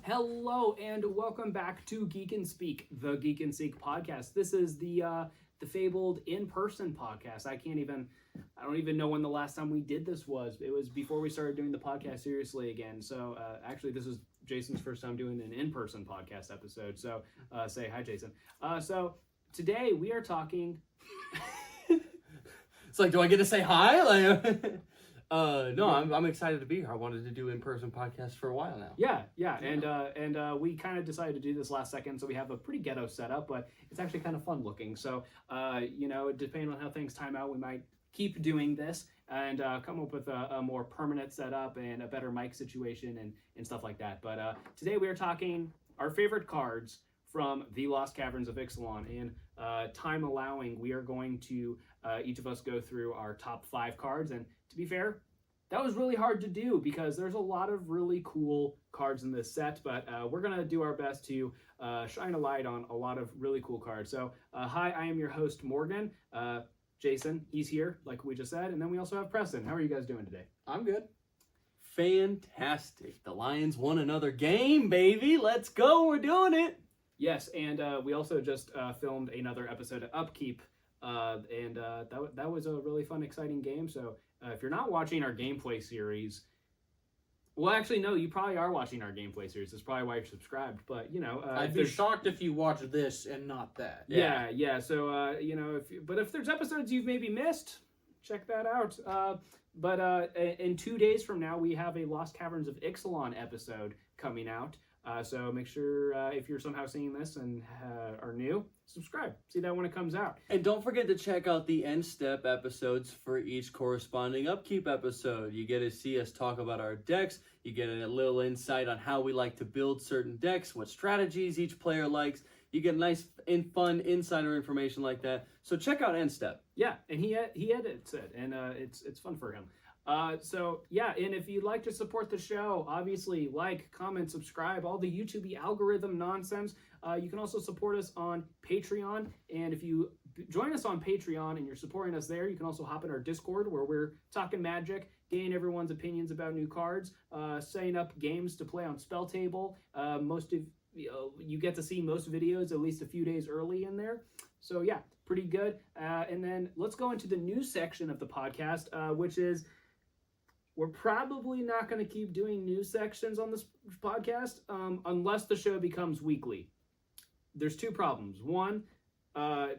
Hello and welcome back to Geek and Speak, the Geek and Speak podcast. This is the fabled in-person podcast. I don't even know when the last time we did this was. It was before we started doing the podcast seriously again. So actually, this is Jason's first time doing an in-person podcast episode. So say hi, Jason. So today we are talking. It's like, do I get to say hi? No, I'm excited to be here. I wanted to do in-person podcasts for a while now. Yeah. And we kind of decided to do this last second, so we have a pretty ghetto setup, but it's actually kind of fun looking. So, depending on how things time out, we might keep doing this and come up with a more permanent setup and a better mic situation and stuff like that. But today we are talking our favorite cards from the Lost Caverns of Ixalan. And time allowing, we are going to each of us go through our top 5 cards. And to be fair, that was really hard to do because there's a lot of really cool cards in this set, but we're going to do our best to shine a light on a lot of really cool cards. So, hi, I am your host, Morgan. Jason, he's here, like we just said. And then we also have Preston. How are you guys doing today? I'm good. Fantastic. The Lions won another game, baby. Let's go. We're doing it. Yes, and we also just filmed another episode of Upkeep, and that was a really fun, exciting game. So if you're not watching our gameplay series, well, actually, no, you probably are watching our gameplay series. That's probably why you're subscribed. But I'd be shocked if you watch this and not that. Yeah. So if there's episodes you've maybe missed, check that out. But in 2 days from now, we have a Lost Caverns of Ixalan episode coming out. So make sure if you're somehow seeing this and are new, subscribe. See that when it comes out. And don't forget to check out the end step episodes for each corresponding upkeep episode. You get to see us talk about our decks. You get a little insight on how we like to build certain decks, what strategies each player likes. You get nice and fun insider information like that. So check out end step. Yeah, and he edits it, and it's fun for him. And if you'd like to support the show, obviously like, comment, subscribe, all the YouTube algorithm nonsense. You can also support us on Patreon, and if you join us on Patreon and you're supporting us there, you can also hop in our Discord where we're talking Magic, getting everyone's opinions about new cards, setting up games to play on Spell Table. You get to see most videos at least a few days early in there. So yeah, pretty good. And then let's go into the news section of the podcast, which is. We're probably not going to keep doing news sections on this podcast unless the show becomes weekly. There's 2 problems. One,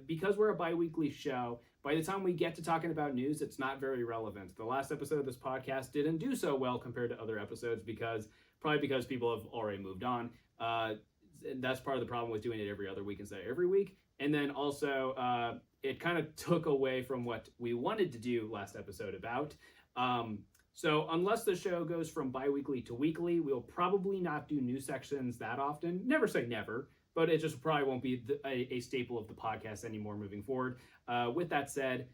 because we're a bi-weekly show, by the time we get to talking about news, it's not very relevant. The last episode of this podcast didn't do so well compared to other episodes because people have already moved on. That's part of the problem with doing it every other week instead of every week. And then also, it kind of took away from what we wanted to do last episode about. So unless the show goes from bi-weekly to weekly, we'll probably not do news sections that often. Never say never, but it just probably won't be a staple of the podcast anymore moving forward. With that said,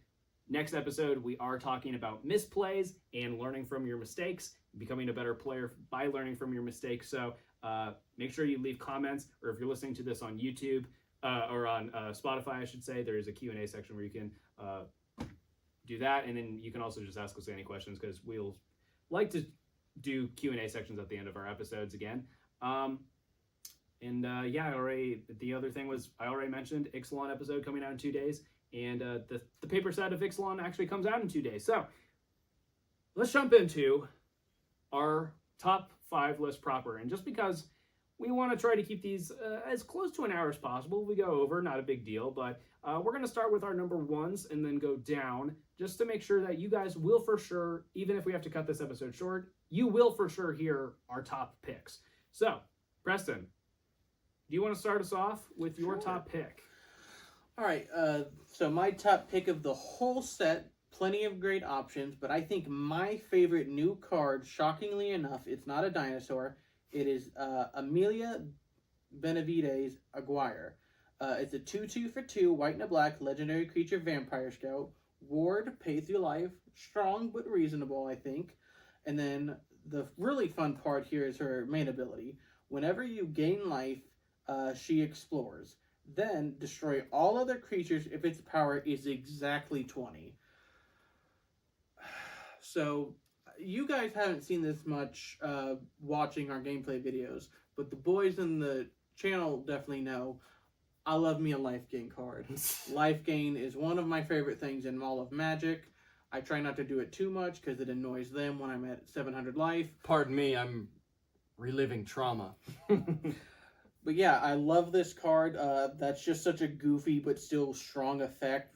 next episode, we are talking about misplays and learning from your mistakes, becoming a better player by learning from your mistakes. So make sure you leave comments, or if you're listening to this on YouTube or on Spotify, I should say, there is a Q&A section where you can do that, and then you can also just ask us any questions because we'll like to do Q&A sections at the end of our episodes again. The other thing was I already mentioned Ixalan episode coming out in 2 days, and the paper set of Ixalan actually comes out in 2 days. So let's jump into our top 5 list proper, and just because we want to try to keep these as close to an hour as possible. If we go over, not a big deal, but we're going to start with our number 1s and then go down just to make sure that you guys will for sure, even if we have to cut this episode short, you will for sure hear our top picks. So, Preston, do you want to start us off with your top pick? All right, so my top pick of the whole set, plenty of great options, but I think my favorite new card, shockingly enough, it's not a dinosaur. It is Amelia Benavides Aguirre. It's a 2/2 for 2, white and a black, legendary creature, vampire scout. Ward, pay through life, strong but reasonable, I think. And then the really fun part here is her main ability. Whenever you gain life, she explores. Then destroy all other creatures if its power is exactly 20. So you guys haven't seen this much watching our gameplay videos, but the boys in the channel definitely know I love me a life gain card. Life gain is one of my favorite things in all of Magic. I try not to do it too much because it annoys them when I'm at 700 life. Pardon me, I'm reliving trauma. But yeah, I love this card. That's just such a goofy but still strong effect.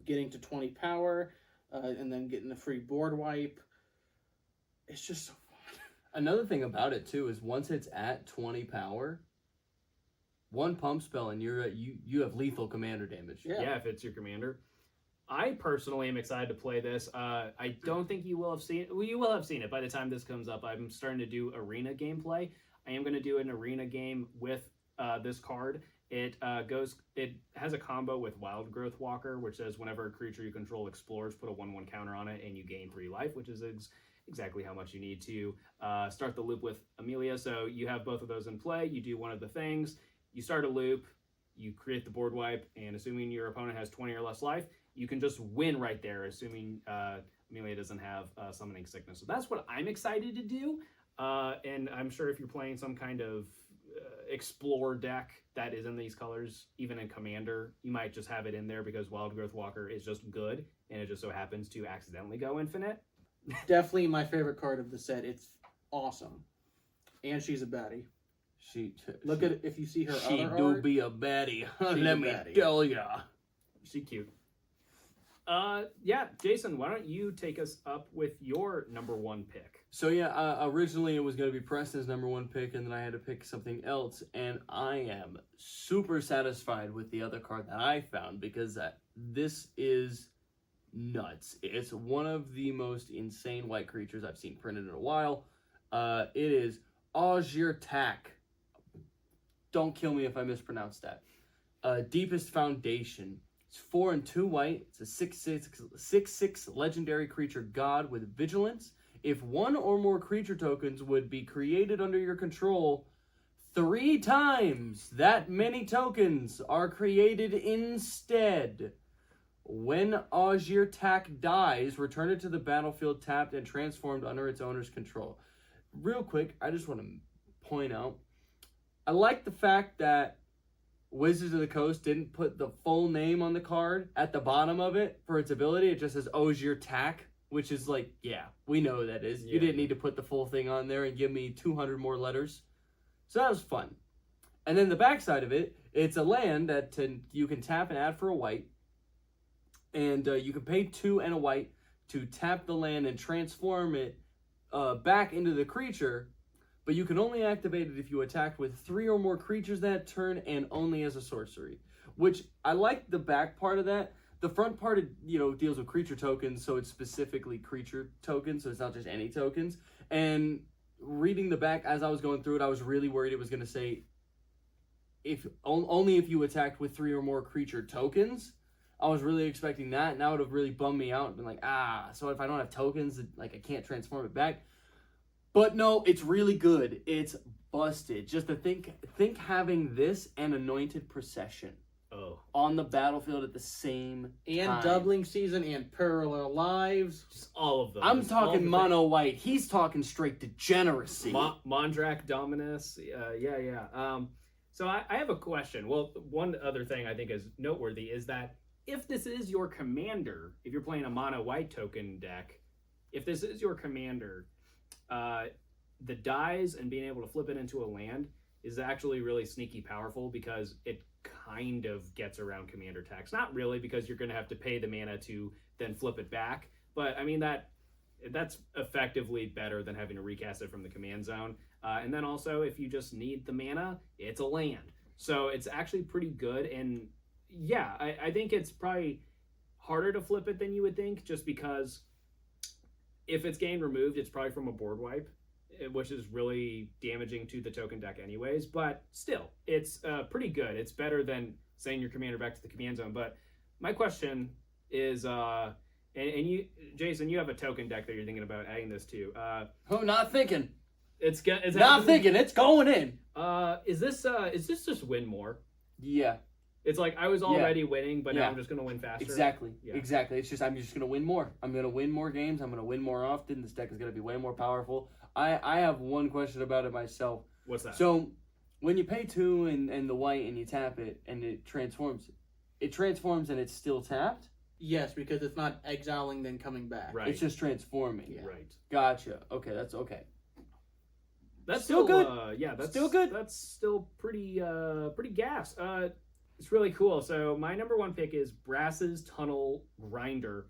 Getting to 20 power, and then getting the free board wipe. It's just so fun. Another thing about it too is once it's at 20 power, one pump spell and you have lethal commander damage. Yeah, if it's your commander. I personally am excited to play this. I don't think you will have seen it. Well, you will have seen it by the time this comes up. I'm starting to do arena gameplay. I am going to do an arena game with this card. It has a combo with Wild Growth Walker, which says whenever a creature you control explores, put a 1/1 counter on it, and you gain 3 life, which is exactly how much you need to start the loop with Amelia. So you have both of those in play. You do one of the things. You start a loop. You create the board wipe, and assuming your opponent has 20 or less life, you can just win right there, assuming Amelia doesn't have summoning sickness. So that's what I'm excited to do. And I'm sure if you're playing some kind of explore deck that is in these colors, even in Commander, you might just have it in there because Wild Growth Walker is just good, and it just so happens to accidentally go infinite. Definitely my favorite card of the set. It's awesome. And she's a baddie. Look at it, if you see her She other do art, be a baddie. She's Let a me baddie. tell ya. She cute. Yeah, Jason, why don't you take us up with your number 1 pick? So yeah, originally it was going to be Preston's number 1 pick, and then I had to pick something else, and I am super satisfied with the other card that I found because this is nuts. It's one of the most insane white creatures I've seen printed in a while. It is Azure Tack. Don't kill me if I mispronounce that. Deepest Foundation. It's 4 and 2 white. It's a 6/6 legendary creature god with vigilance. If one or more creature tokens would be created under your control 3 times, that many tokens are created instead. When Azure Tack dies, return it to the battlefield tapped and transformed under its owner's control. Real quick, I just want to point out, I like the fact that Wizards of the Coast didn't put the full name on the card at the bottom of it for its ability. It just says Azure Tack, which is like, yeah, we know who that is. Yeah. You didn't need to put the full thing on there and give me 200 more letters. So that was fun. And then the backside of it, it's a land that you can tap and add for a white. And you can pay 2 and a white to tap the land and transform it back into the creature. But you can only activate it if you attacked with 3 or more creatures that turn and only as a sorcery. Which, I like the back part of that. The front part, deals with creature tokens, so it's specifically creature tokens, so it's not just any tokens. And reading the back as I was going through it, I was really worried it was going to say, only if you attacked with 3 or more creature tokens. I was really expecting that, and that would have really bummed me out and been like, so if I don't have tokens, I can't transform it back. But no, it's really good. It's busted. Just to think having this and Anointed Procession on the battlefield at the same time. and Doubling Season and Parallel Lives. Just all of them. I'm Just all talking the mono white. He's talking straight degeneracy. Mondrak Dominus. Yeah. So I have a question. Well, one other thing I think is noteworthy is that if this is your commander, if you're playing a mono white token deck, if this is your commander, the dies and being able to flip it into a land is actually really sneaky powerful because it kind of gets around commander tax. Not really, because you're going to have to pay the mana to then flip it back. But I mean, that's effectively better than having to recast it from the command zone. And then also, if you just need the mana, it's a land. So it's actually pretty good. And yeah, I think it's probably harder to flip it than you would think, just because if it's getting removed, it's probably from a board wipe, which is really damaging to the token deck anyways. But still, it's pretty good. It's better than sending your commander back to the command zone. But my question is, and you, Jason, you have a token deck that you're thinking about adding this to. Not thinking. It's not thinking. It's going in. Is this just win more? Yeah. It's like I was already winning, but now I'm just going to win faster. Exactly. Yeah. Exactly. It's just I'm just going to win more. I'm going to win more games. I'm going to win more often. This deck is going to be way more powerful. I have one question about it myself. What's that? So when you pay 2 and the white and you tap it and it transforms and it's still tapped? Yes, because it's not exiling then coming back. Right. It's just transforming. Yeah. Right. Gotcha. Okay, that's okay. That's Still good. That's Still good. That's still pretty gas. It's really cool. So my number 1 pick is Brass's Tunnel Grinder,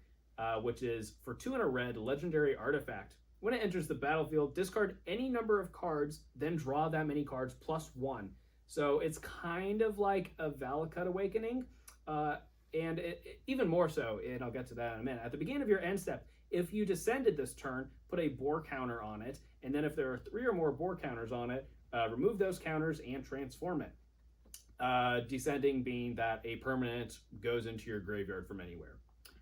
which is for 2 and a red, legendary artifact. When it enters the battlefield, discard any number of cards, then draw that many cards plus 1. So it's kind of like a Valakut Awakening, and even more so, and I'll get to that in a minute. At the beginning of your end step, if you descended this turn, put a bore counter on it, and then if there are 3 or more bore counters on it, remove those counters and transform it. Descending being that a permanent goes into your graveyard from anywhere.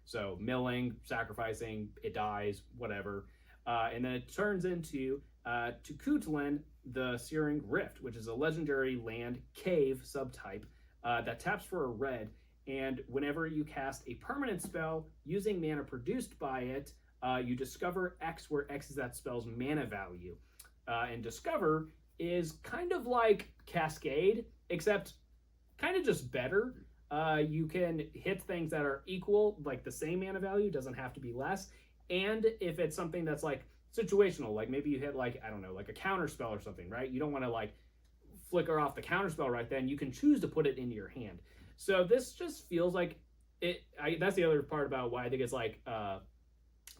So milling, sacrificing, it dies, whatever. And then it turns into Tukutlin, the Searing Rift, which is a legendary land cave subtype that taps for a red. And whenever you cast a permanent spell using mana produced by it, you discover X, where X is that spell's mana value. And discover is kind of like Cascade, except kind of just better. You can hit things that are equal, like the same mana value, doesn't have to be less. And if it's something that's like situational, like maybe you hit like, I don't know, like a counter spell or something, right? You don't want to like flicker off the counter spell right then. You can choose to put it into your hand. So this just feels like it. That's the other part about why I think it's like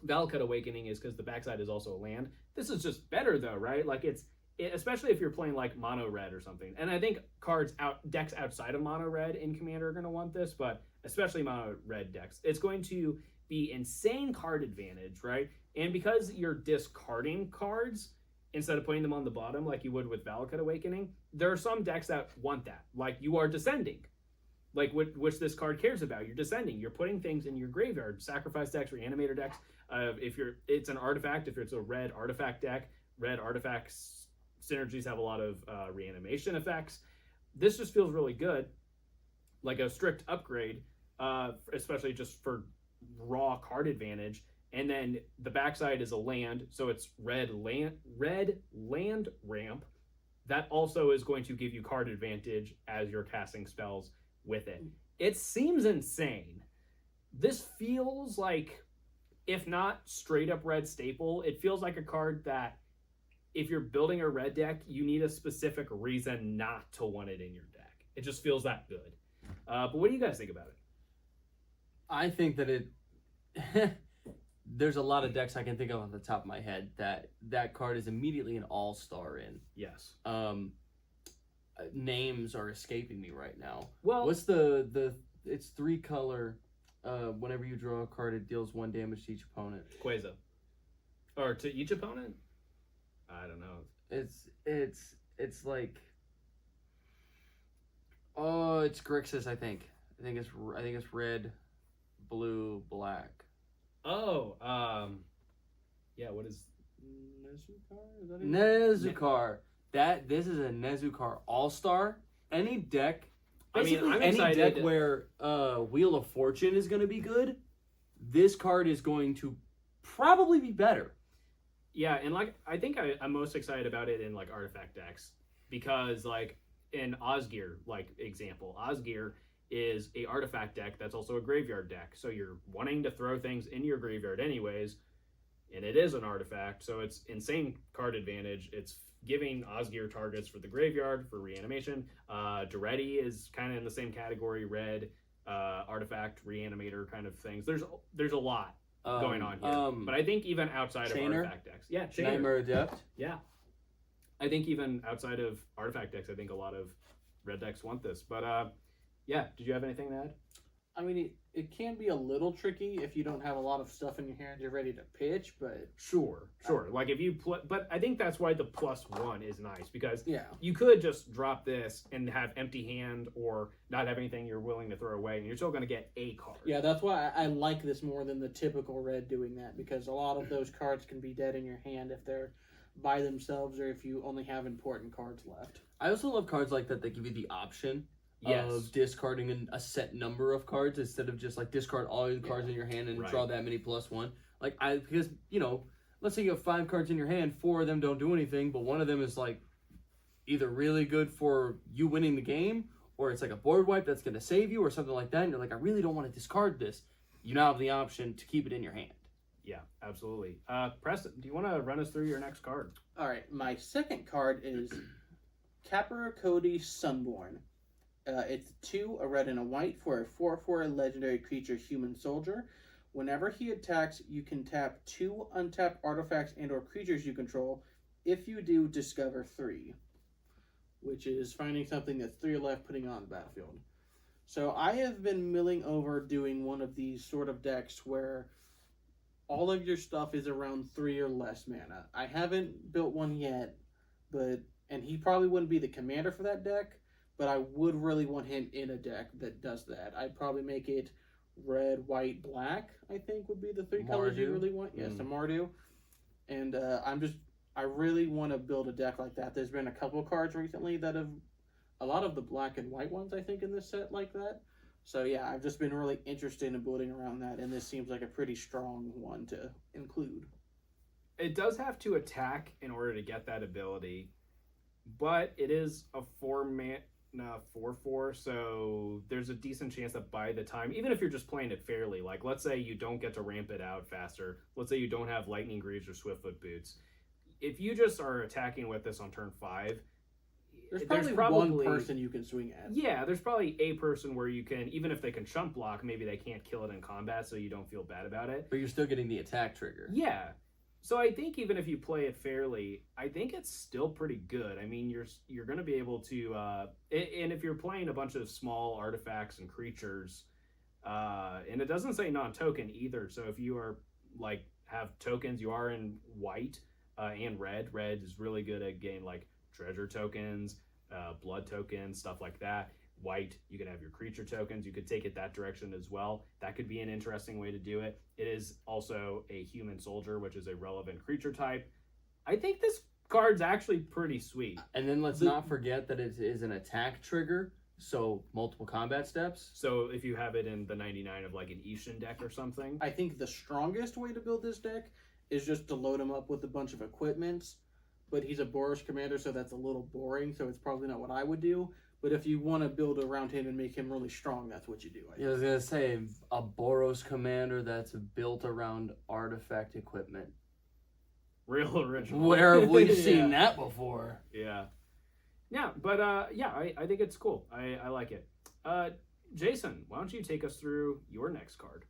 Valakut Awakening, is because the backside is also a land. This is just better though, right? Like especially if you're playing like mono red or something. And I think decks outside of mono red in Commander are going to want this, but especially mono red decks. It's going to be insane card advantage, right? And because you're discarding cards instead of putting them on the bottom like you would with Valakut Awakening, there are some decks that want that. Like you are descending, like which this card cares about. You're descending. You're putting things in your graveyard. Sacrifice decks, Reanimator decks. It's an artifact. If it's a red artifact deck, red artifacts synergies have a lot of reanimation effects. This just feels really good, like a strict upgrade, especially just for raw card advantage. And then the backside is a land, so it's red land ramp. That also is going to give you card advantage as you're casting spells with it. It seems insane. This feels like, if not straight up red staple, it feels like a card that if you're building a red deck, you need a specific reason not to want it in your deck. It just feels that good. But what do you guys think about it? I think that there's a lot of decks I can think of off the top of my head that card is immediately an all-star in. Yes. Names are escaping me right now. Well, what's it's 3 color. Whenever you draw a card, it deals 1 damage to each opponent. Quasar. Or to each opponent? I don't know. It's like, oh, it's Grixis. I think it's red, blue, black. Oh, yeah. What is Nezukar? Is that it? Nezukar. This is a Nezukar All-Star. Any deck, basically I'm any excited. deck where Wheel of Fortune is going to be good, this card is going to probably be better. Yeah, and like I think I'm most excited about it in like artifact decks, because like in Osgir, like example, Osgir is a artifact deck that's also a graveyard deck. So you're wanting to throw things in your graveyard anyways, and it is an artifact, so it's insane card advantage. It's giving Osgir targets for the graveyard for reanimation. Duretti is kind of in the same category, red artifact reanimator kind of things. There's a lot going on here, but I think even outside of artifact decks, Nightmare Adept, I think even outside of artifact decks, I think a lot of red decks want this. But did you have anything to add? I mean, it can be a little tricky if you don't have a lot of stuff in your hand you're ready to pitch, but Sure. Like if you play, but I think that's why the +1 is nice, because you could just drop this and have empty hand or not have anything you're willing to throw away, and you're still going to get a card. Yeah, that's why I like this more than the typical red doing that, because a lot of those cards can be dead in your hand if they're by themselves or if you only have important cards left. I also love cards like that give you the option Yes. of discarding a set number of cards instead of just like discard all your cards in your hand and draw that many +1. Like because let's say you have 5 cards in your hand, 4 of them don't do anything, but one of them is like either really good for you winning the game, or it's like a board wipe that's going to save you or something like that, and you're like, I really don't want to discard this. You now have the option to keep it in your hand. Yeah, absolutely. Preston, do you want to run us through your next card? All right, my second card is Capra Cody Sunborn. It's 2, a red and a white for a 4/4 legendary creature human soldier. Whenever he attacks, you can tap 2 untapped artifacts and or creatures you control. If you do, discover 3, which is finding something that's 3 left, putting it on the battlefield. So I have been milling over doing one of these sort of decks where all of your stuff is around 3 or less mana. I haven't built one yet, and he probably wouldn't be the commander for that deck, but I would really want him in a deck that does that. I'd probably make it red, white, black, I think would be the 3 colors you really want. Yes, a Mardu. And I really want to build a deck like that. There's been a couple cards recently that have a lot of the black and white ones, I think, in this set like that. So yeah, I've just been really interested in building around that, and this seems like a pretty strong one to include. It does have to attack in order to get that ability, but it is a 4-mana 4/4, so there's a decent chance that by the time, even if you're just playing it fairly, like let's say you don't get to ramp it out faster, let's say you don't have Lightning Greaves or Swiftfoot Boots, if you just are attacking with this on turn 5, there's probably one person you can swing at. Yeah, there's probably a person where you can, even if they can chump block, maybe they can't kill it in combat, so you don't feel bad about it. But you're still getting the attack trigger. Yeah. So I think even if you play it fairly, I think it's still pretty good. I mean, you're going to be able to, and if you're playing a bunch of small artifacts and creatures, and it doesn't say non-token either. So if you are like have tokens, you are in white and red. Red is really good at getting like treasure tokens, blood tokens, stuff like that. White, you can have your creature tokens. You could take it that direction as well. That could be an interesting way to do it. It is also a human soldier, which is a relevant creature type. I think this card's actually pretty sweet. And then let's not forget that it is an attack trigger, so multiple combat steps. So if you have it in the 99 of like an Ishin deck or something. I think the strongest way to build this deck is just to load him up with a bunch of equipments, but he's a Boros commander, so that's a little boring, so it's probably not what I would do. But if you want to build around him and make him really strong, that's what you do. I was going to say, a Boros commander that's built around artifact equipment. Real original. Where have we seen that before? Yeah. Yeah, but I think it's cool. I like it. Jason, why don't you take us through your next card?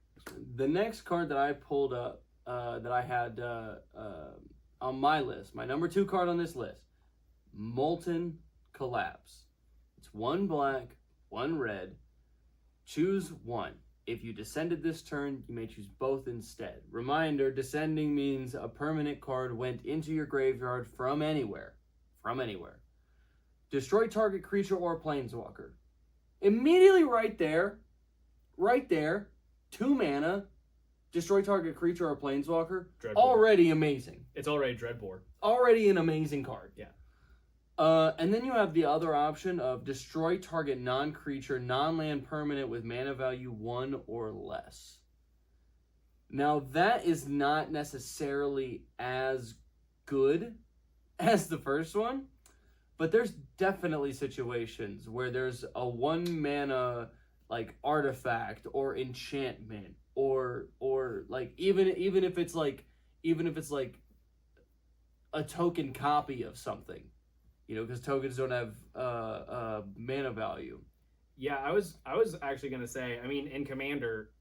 The next card that I pulled up, that I had on my list, my number 2 card on this list, Molten Collapse. It's 1 black, 1 red. Choose 1. If you descended this turn, you may choose both instead. Reminder, descending means a permanent card went into your graveyard from anywhere. From anywhere. Destroy target creature or planeswalker. Immediately right there, 2 mana, destroy target creature or planeswalker. Dreadbore. Already amazing. It's already Dreadbore. Already an amazing card. Yeah. And then you have the other option of destroy target non-creature, non-land permanent with mana value 1 or less. Now, that is not necessarily as good as the first one, but there's definitely situations where there's a 1 mana like artifact or enchantment or like even if it's like a token copy of something. Because tokens don't have mana value. Yeah, I was actually gonna say. I mean, in Commander,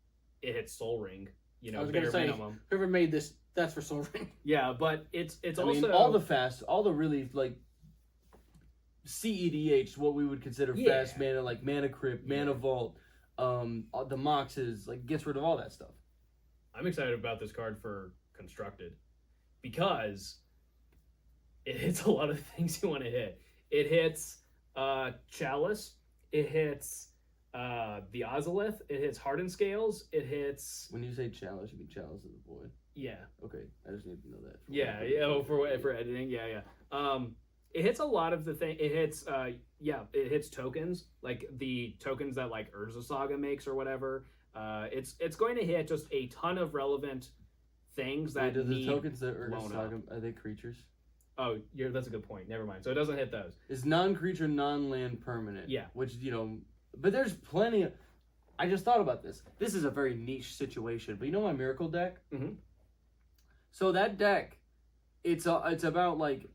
it hits Soul Ring. I was bare gonna say, minimum. Whoever made this, that's for Soul Ring. Yeah, but it's I also mean, all the really like CEDH, what we would consider fast mana, like Mana Crypt, Mana Vault, the Moxes, like gets rid of all that stuff. I'm excited about this card for Constructed because it hits a lot of things you want to hit. It hits Chalice. It hits the Ozolith. It hits Hardened Scales. It hits... When you say Chalice, you mean Chalice of the Void? Yeah. Okay, I just need to know that. For editing, yeah. it hits a lot of the thing. It hits, it hits tokens, like the tokens that like Urza Saga makes or whatever. It's going to hit just a ton of relevant things that do the need tokens that Urza blown Saga, up. are they creatures? Oh, that's a good point. Never mind. So it doesn't hit those. It's non-creature, non-land permanent. Yeah. Which, but there's plenty of... I just thought about this. This is a very niche situation. But you know my Miracle deck? Mm-hmm. So that deck, it's about, like,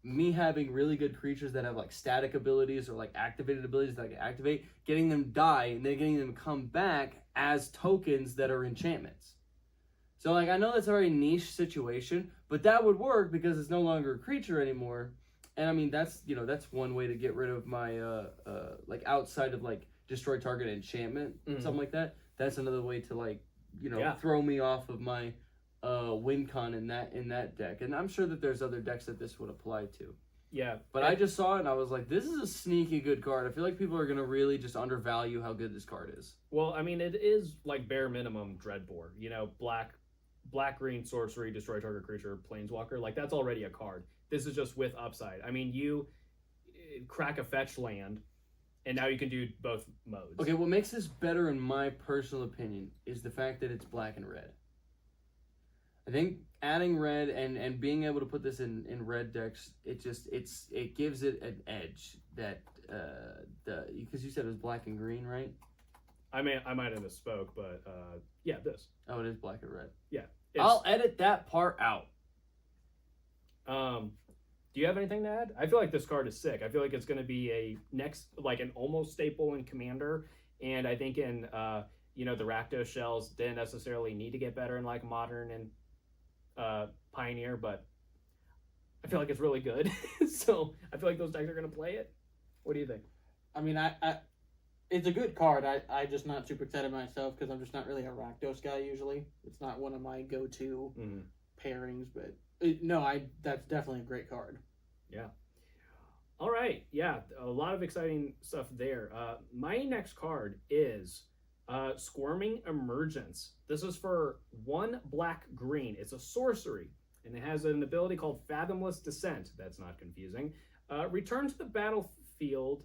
me having really good creatures that have, like, static abilities or, like, activated abilities that I can activate, getting them die, and then getting them come back as tokens that are enchantments. So, like, I know that's a very niche situation, but that would work because it's no longer a creature anymore. And, I mean, that's one way to get rid of my, like, outside of, like, destroy target enchantment, something like that. That's another way to, like, throw me off of my win con in that deck. And I'm sure that there's other decks that this would apply to. Yeah. But I just saw it and I was like, this is a sneaky good card. I feel like people are going to really just undervalue how good this card is. Well, I mean, it is, like, bare minimum Dreadbore. Black-green sorcery, destroy target creature, planeswalker. Like, that's already a card. This is just with upside. I mean, you crack a fetch land, and now you can do both modes. Okay, what makes this better, in my personal opinion, is the fact that it's black and red. I think adding red and being able to put this in red decks, it gives it an edge that because you said it was black and green, right? I might have misspoke, but this. Oh, it is black and red. Yeah. I'll edit that part out. Do you have anything to add? I feel like this card is sick. I feel like it's going to be an almost staple in Commander, and I think in the Rakdos shells didn't necessarily need to get better in like Modern and Pioneer, but I feel like it's really good. So I feel like those decks are going to play it. What do you think? I mean, it's a good card. I just not super excited myself because I'm just not really a Rakdos guy usually. It's not one of my go-to pairings, but that's definitely a great card. Yeah. All right. Yeah, a lot of exciting stuff there. My next card is Squirming Emergence. This is for 1 black-green. It's a sorcery, and it has an ability called Fathomless Descent. That's not confusing. Return to the battlefield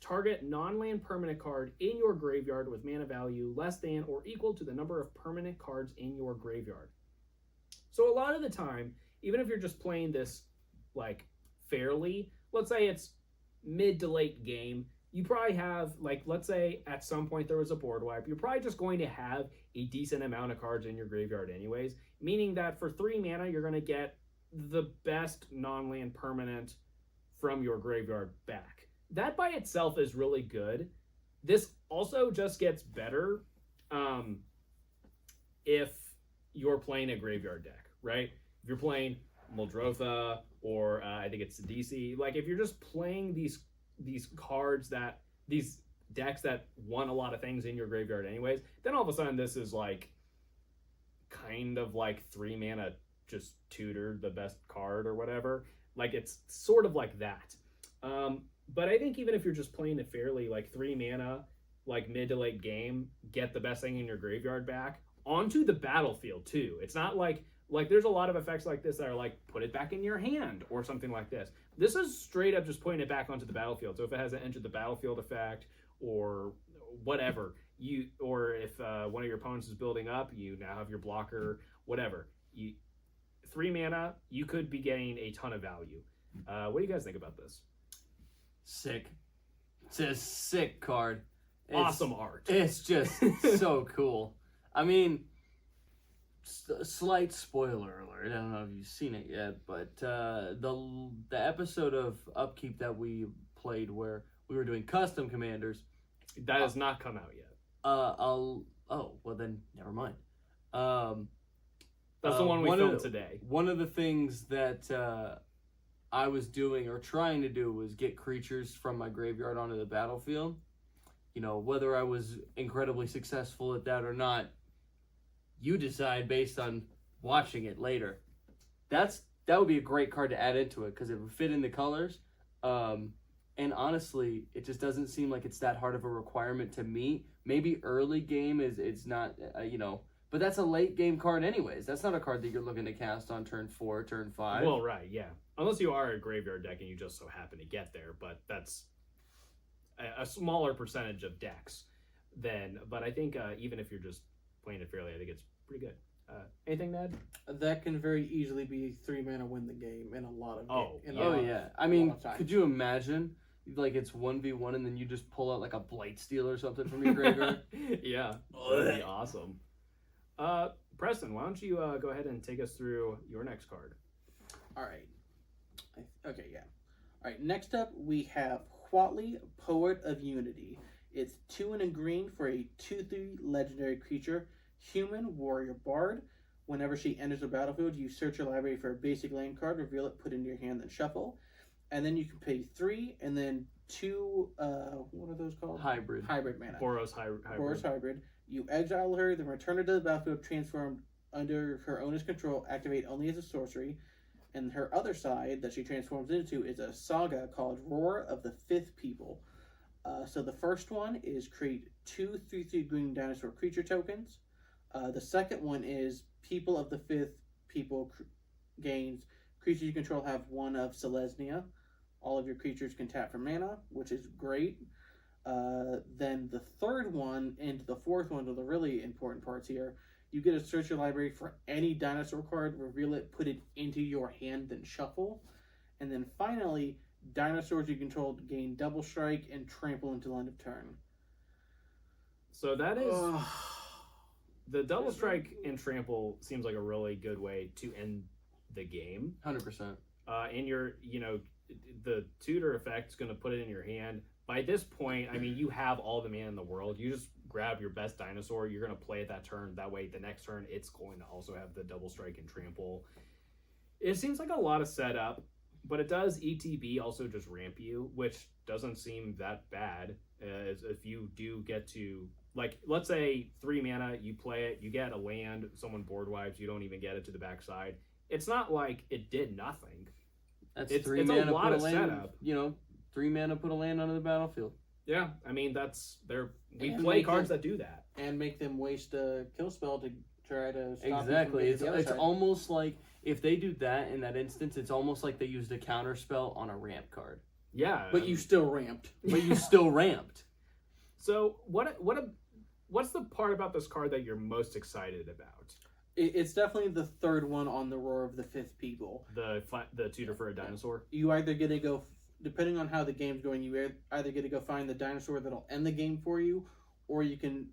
target non-land permanent card in your graveyard with mana value less than or equal to the number of permanent cards in your graveyard. So a lot of the time, even if you're just playing this like fairly, let's say it's mid to late game, you probably have, like, let's say at some point there was a board wipe, you're probably just going to have a decent amount of cards in your graveyard anyways, meaning that for 3 mana, you're going to get the best non-land permanent from your graveyard back. That by itself is really good. This also just gets better if you're playing a graveyard deck, right? If you're playing Muldrotha or I think it's DC, like if you're just playing these decks that want a lot of things in your graveyard anyways, then all of a sudden this is like kind of like 3 mana just tutor the best card or whatever. Like it's sort of like that. But I think even if you're just playing it fairly, like 3 mana, like mid to late game, get the best thing in your graveyard back onto the battlefield too. It's not like there's a lot of effects like this that are like put it back in your hand or something like this. This is straight up just putting it back onto the battlefield. So if it has an enter the battlefield effect or whatever, or if one of your opponents is building up, you now have your blocker, whatever. 3 mana, you could be getting a ton of value. What do you guys think about this? Sick. It's a sick card. Awesome art. It's just so cool. I mean, slight spoiler alert. I don't know if you've seen it yet, but the episode of Upkeep that we played where we were doing custom commanders, that has not come out yet. Well then never mind. That's the one we filmed today. One of the things that I was doing or trying to do was get creatures from my graveyard onto the battlefield. Whether I was incredibly successful at that or not, you decide based on watching it later. That would be a great card to add into it because it would fit in the colors. And honestly, it just doesn't seem like it's that hard of a requirement to meet. Maybe early game it's not, but that's a late game card anyways. That's not a card that you're looking to cast on turn 4, turn 5. Well, right, yeah. unless you are a graveyard deck and you just so happen to get there, but that's a smaller percentage of decks than. But I think even if you're just playing it fairly, I think it's pretty good. Anything, Ned? That can very easily be 3 mana win the game in a lot of Yeah. I mean, could you imagine? Like it's 1v1 and then you just pull out like a Blightsteel or something from your graveyard? Yeah, that'd be awesome. Preston, why don't you go ahead and take us through your next card? All right. Okay, yeah. All right, next up we have Huatli, Poet of Unity. It's 2 and a green for a 2/3 legendary creature, human warrior bard. Whenever she enters the battlefield, you search your library for a basic land card, reveal it, put it into your hand, then shuffle. And then you can pay 3 and then 2, what are those called? Hybrid mana. Boros Hybrid. Boros Hybrid. You exile her, then return her to the battlefield, transformed under her owner's control, activate only as a sorcery. And her other side that she transforms into is a saga called Roar of the Fifth People. So the first one is create 2 3/3 green dinosaur creature tokens. The second one is People of the Fifth People gains creatures you control have 1 of Selesnya. All of your creatures can tap for mana, which is great. Then the third one and the fourth one are the really important parts here. You get to search your library for any dinosaur card, reveal it, put it into your hand, then shuffle. And then finally, dinosaurs you control gain double strike and trample until end of turn. So that is the double strike and trample seems like a really good way to end the game. 100%. And the tutor effect is going to put it in your hand. By this point, I mean, you have all the mana in the world. You just grab your best dinosaur. You're going to play it that turn. That way, the next turn, it's going to also have the double strike and trample. It seems like a lot of setup, but it does ETB also just ramp you, which doesn't seem that bad. If you do get to, like, let's say 3 mana, you play it, you get a land, someone board wipes, you don't even get it to the backside. It's not like it did nothing. That's it's 3 a mana, lot put a of land, setup. 3 mana, put a land onto the battlefield. Yeah, I mean, we And play make cards them- that do that. And make them waste a kill spell to try to stop you from Exactly. getting the other It's side. almost like if they do that in that instance, it's almost like they used a counter spell on a ramp card. Yeah. But you still ramped. But you still ramped. So what's the part about this card that you're most excited about? It's definitely the third one on the Roar of the Fifth People. The tutor for a dinosaur? You either get to go, depending on how the game's going, you either get to go find the dinosaur that'll end the game for you, or you can,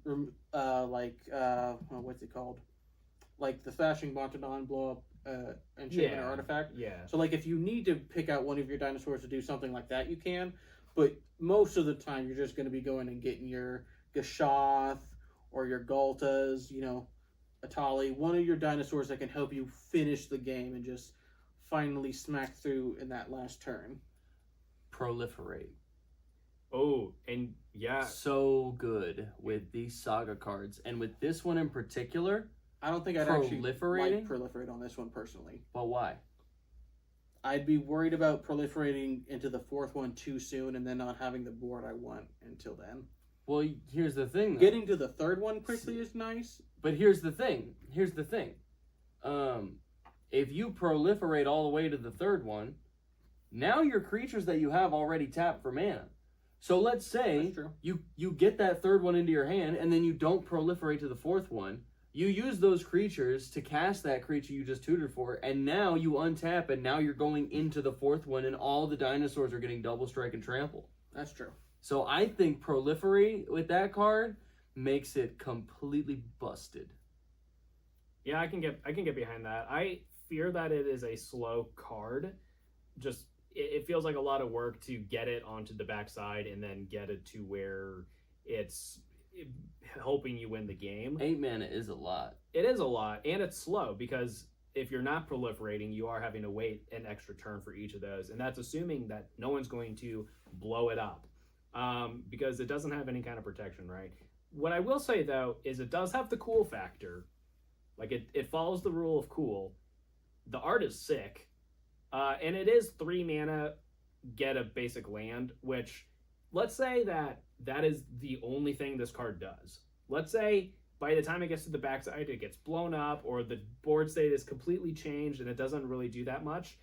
what's it called? Like the Thrashing Bontodon blow up enchantment or artifact. Yeah. So, like, if you need to pick out one of your dinosaurs to do something like that, you can. But most of the time, you're just going to be going and getting your Gashoth or your Galtas, Atali, one of your dinosaurs that can help you finish the game and just finally smack through in that last turn. Proliferate. Oh, and yeah. So good with these saga cards. And with this one in particular, I don't think I'd actually Proliferating? like Proliferate on this one personally. but why? I'd be worried about proliferating into the fourth one too soon and then not having the board I want until then. Well, here's the thing, though. Getting to the third one quickly is nice. But here's the thing. If you proliferate all the way to the third one, now your creatures that you have already tapped for mana. So let's say That's true. you get that third one into your hand, and then you don't proliferate to the fourth one. You use those creatures to cast that creature you just tutored for, and now you untap, and now you're going into the fourth one, and all the dinosaurs are getting double strike and trample. That's true. So I think proliferate with that card makes it completely busted. Yeah, I can get behind that. I fear that it is a slow card. Just it feels like a lot of work to get it onto the backside and then get it to where it's helping you win the game. 8 mana is a lot. It is a lot, and it's slow because if you're not proliferating, you are having to wait an extra turn for each of those, and that's assuming that no one's going to blow it up because it doesn't have any kind of protection, right? What I will say, though, is it does have the cool factor. Like, it follows the rule of cool. The art is sick, and it is 3 mana, get a basic land, which, let's say that is the only thing this card does. Let's say by the time it gets to the backside, it gets blown up, or the board state is completely changed and it doesn't really do that much.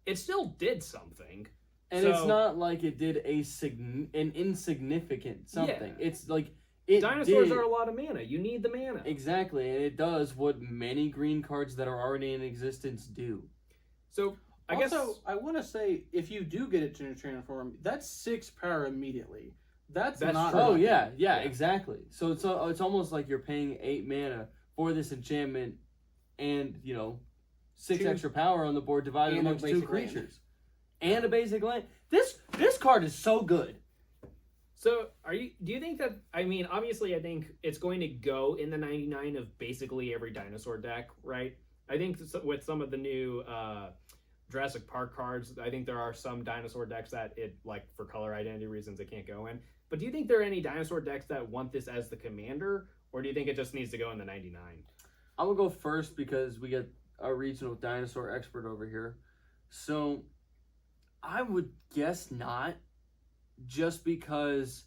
it still did something. And So- it's not like it did an insignificant something. Yeah. It's like it Dinosaurs did, are a lot of mana. You need the mana. exactly, and it does what many green cards that are already in existence do. So I also, guess I want to say, if you do get it to transform, that's 6 power immediately. That's not. true. Oh nothing. yeah, exactly. So it's almost like you're paying 8 mana for this enchantment, and 6 Two- extra power on the board divided and a amongst 2 basic land. creatures, and a basic land. This card is so good. So, do you think that, I mean, obviously I think it's going to go in the 99 of basically every dinosaur deck, right? I think with some of the new Jurassic Park cards, I think there are some dinosaur decks that like for color identity reasons, it can't go in. But do you think there are any dinosaur decks that want this as the commander, or do you think it just needs to go in the 99? I'm gonna go first because we get a regional dinosaur expert over here. So I would guess not, just because,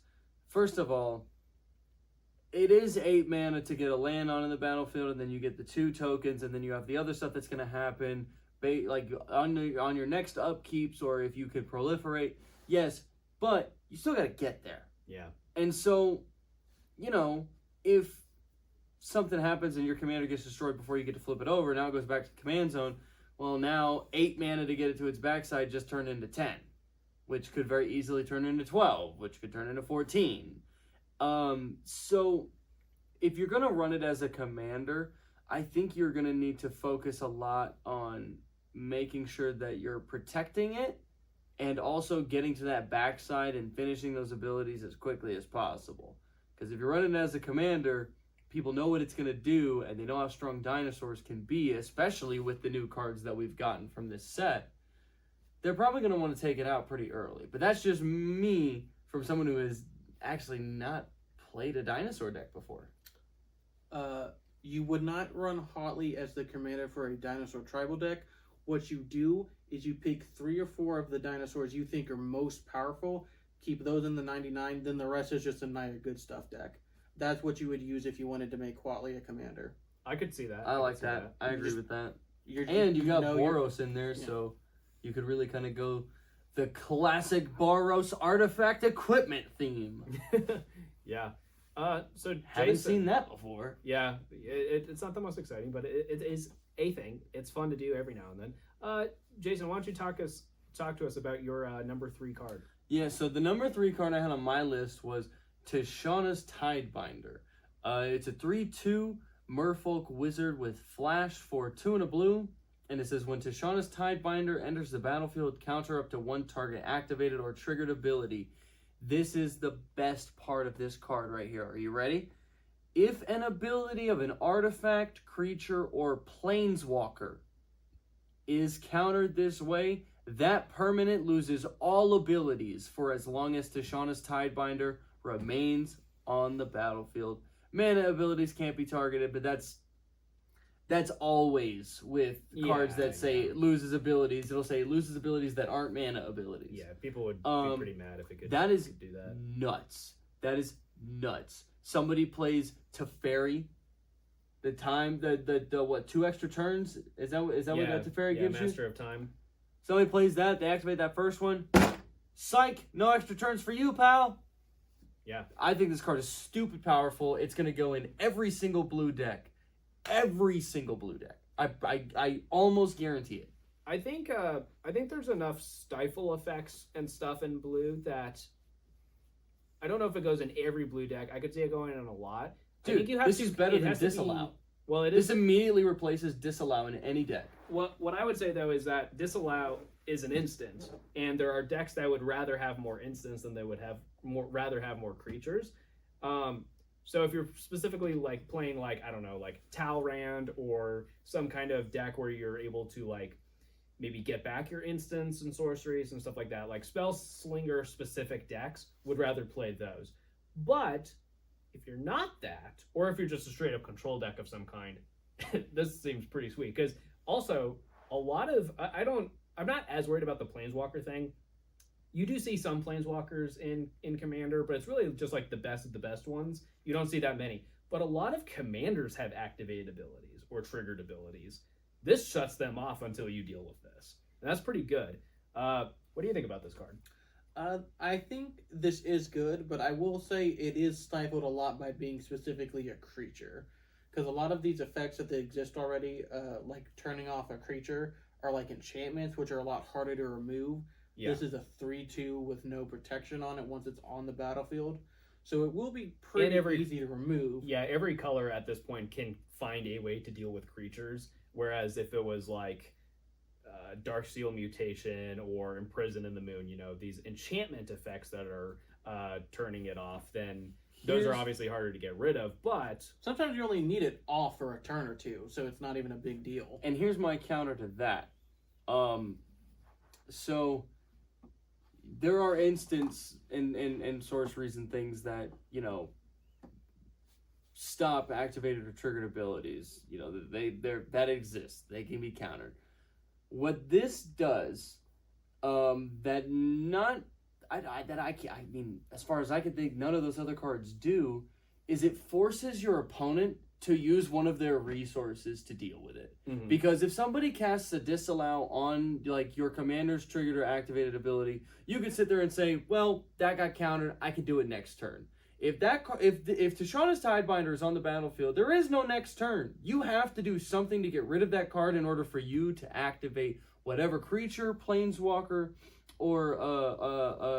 first of all, it is 8 mana to get a land on in the battlefield, and then you get the 2 tokens, and then you have the other stuff that's gonna happen, like on your next upkeeps, or if you could proliferate. Yes, but you still gotta get there. Yeah. And so, if something happens and your commander gets destroyed before you get to flip it over, now it goes back to the command zone. Well, now 8 mana to get it to its backside just turned into 10, which could very easily turn into 12, which could turn into 14. So if you're going to run it as a commander, I think you're going to need to focus a lot on making sure that you're protecting it and also getting to that backside and finishing those abilities as quickly as possible. Because if you're running it as a commander, people know what it's going to do, and they know how strong dinosaurs can be, especially with the new cards that we've gotten from this set. They're probably going to want to take it out pretty early. But that's just me, from someone who has actually not played a dinosaur deck before. You would not run Hotley as the commander for a dinosaur tribal deck. What you do is you pick 3 or 4 of the dinosaurs you think are most powerful, keep those in the 99, then the rest is just a Naya Good Stuff deck. That's what you would use if you wanted to make Hotley a commander. I could see that. I like could see that. I agree with that. You And you got know Boros in there, so you could really kind of go the classic Boros artifact equipment theme. Yeah. So Haven't Jason, seen that before. Yeah, it's not the most exciting, but it is a thing. It's fun to do every now and then. Jason, why don't you talk to us about your number 3 card? Yeah, so the number 3 card I had on my list was Tishana's Tidebinder. It's a 3/2 Merfolk Wizard with Flash for 2 and a blue. And it says, when Tishana's Tidebinder enters the battlefield, counter up to 1 target activated or triggered ability. This is the best part of this card right here. Are you ready? If an ability of an artifact, creature, or planeswalker is countered this way, that permanent loses all abilities for as long as Tishana's Tidebinder remains on the battlefield. Mana abilities can't be targeted, but that's always with cards that say it loses abilities. It'll say it loses abilities that aren't mana abilities. Yeah, people would be pretty mad if it could. That is do that. nuts. That is nuts. Somebody plays Teferi. The time, the what, 2 extra turns? Is that what that Teferi gives you? Master of Time. Somebody plays that. They activate that first one. Psych! No extra turns for you, pal. Yeah. I think this card is stupid powerful. It's gonna go in every single blue deck. Every single blue deck. I almost guarantee it. I think there's enough stifle effects and stuff in blue that I don't know if it goes in every blue deck. I could see it going in a lot. Dude, I think you have this is better it than has to be- Disallow. Well, it This is. immediately replaces Disallow in any deck. What I would say though is that Disallow is an instant, and there are decks that would rather have more instants than they would rather have more creatures. So if you're specifically like playing like, I don't know, like Talrand or some kind of deck where you're able to like maybe get back your instants and sorceries and stuff like that, like Spell Slinger specific decks would rather play those. But if you're not that, or if you're just a straight up control deck of some kind, this seems pretty sweet. Because also a lot of I'm not as worried about the Planeswalker thing. You do see some Planeswalkers in Commander, but it's really just like the best of the best ones. You don't see that many. But a lot of Commanders have activated abilities or triggered abilities. This shuts them off until you deal with this. And that's pretty good. What do you think about this card? I think this is good, but I will say it is stifled a lot by being specifically a creature. Because a lot of these effects that they exist already, like turning off a creature, are like enchantments, which are a lot harder to remove. Yeah. This is a 3/2 with no protection on it once it's on the battlefield. So it will be pretty easy to remove. Yeah, every color at this point can find a way to deal with creatures. Whereas if it was like Dark Seal Mutation or Imprison in the Moon, these enchantment effects that are turning it off, then those are obviously harder to get rid of. But sometimes you only need it off for a turn or two, so it's not even a big deal. And here's my counter to that. So there are instances in sorceries and things that, stop activated or triggered abilities. That exists. They can be countered. What this does, as far as I can think, none of those other cards do, is it forces your opponent to use one of their resources to deal with it. Mm-hmm. Because if somebody casts a disallow on like your commander's triggered or activated ability, you can sit there and say, well, that got countered, I can do it next turn. If Tishana's Tidebinder is on the battlefield, there is no next turn. You have to do something to get rid of that card in order for you to activate whatever creature, planeswalker, or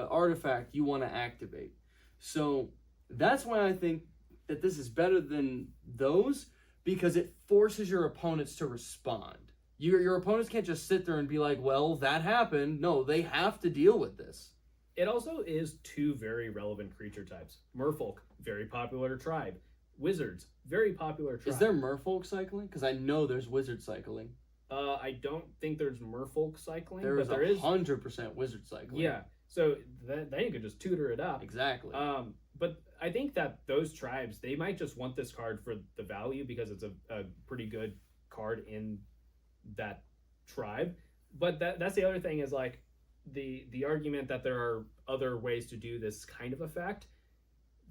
artifact you want to activate. So that's why I think that this is better than those, because it forces your opponents to respond. Your opponents can't just sit there and be like, well, that happened. No, they have to deal with this. It also is two very relevant creature types. Merfolk, very popular tribe. Wizards, very popular tribe. Is there merfolk cycling? Because I know there's wizard cycling. I don't think there's merfolk cycling. There is 100% wizard cycling. Yeah, so then you could just tutor it up. Exactly. But I think that those tribes, they might just want this card for the value because it's a pretty good card in that tribe. But that's the other thing is like the argument that there are other ways to do this kind of effect.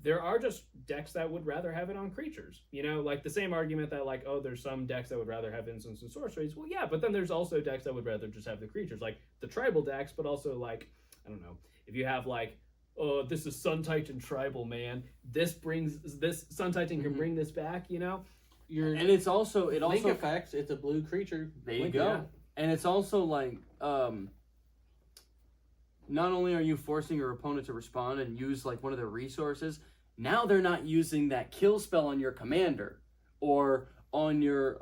There are just decks that would rather have it on creatures. Like the same argument that like, oh, there's some decks that would rather have instants and sorceries. Well, yeah, but then there's also decks that would rather just have the creatures, like the tribal decks, but also like, I don't know, if you have like, oh, this is Sun Titan tribal, man. This Sun Titan can bring this back, And it also link effects. It's a blue creature. There you go. Yeah. And it's also like, not only are you forcing your opponent to respond and use like one of their resources, now they're not using that kill spell on your commander or on your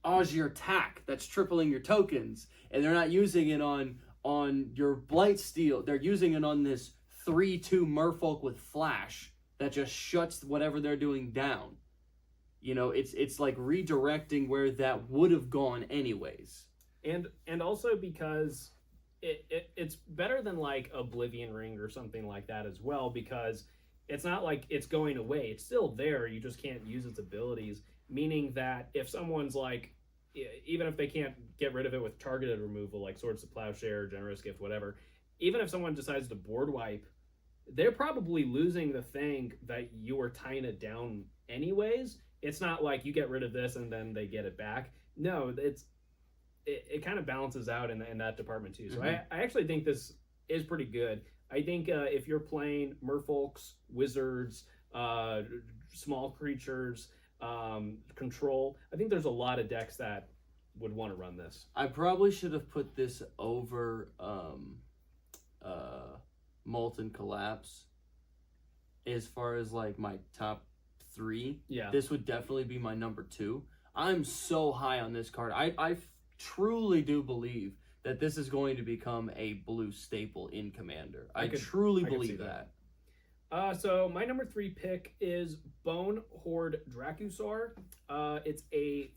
Azir Tack that's tripling your tokens, and they're not using it on your Blightsteel. They're using it on this 3/2 merfolk with flash that just shuts whatever they're doing down. It's like redirecting where that would have gone anyways. And also because it's better than like Oblivion Ring or something like that as well, because it's not like it's going away. It's still there. You just can't use its abilities, meaning that if someone's like, even if they can't get rid of it with targeted removal, like Swords to Plowshare, Generous Gift, whatever, even if someone decides to board wipe, they're probably losing the thing that you were tying it down anyways. It's not like you get rid of this and then they get it back. No, it kind of balances out in that department too. So I actually think this is pretty good. I think if you're playing merfolks, wizards, small creatures, control, I think there's a lot of decks that would want to run this. I probably should have put this over Molten Collapse as far as like my top 3. Yeah, this would definitely be my number 2. I'm so high on this card. I truly do believe that this is going to become a blue staple in Commander. I truly believe that. So my number 3 pick is Bone Horde Dracusaur. It's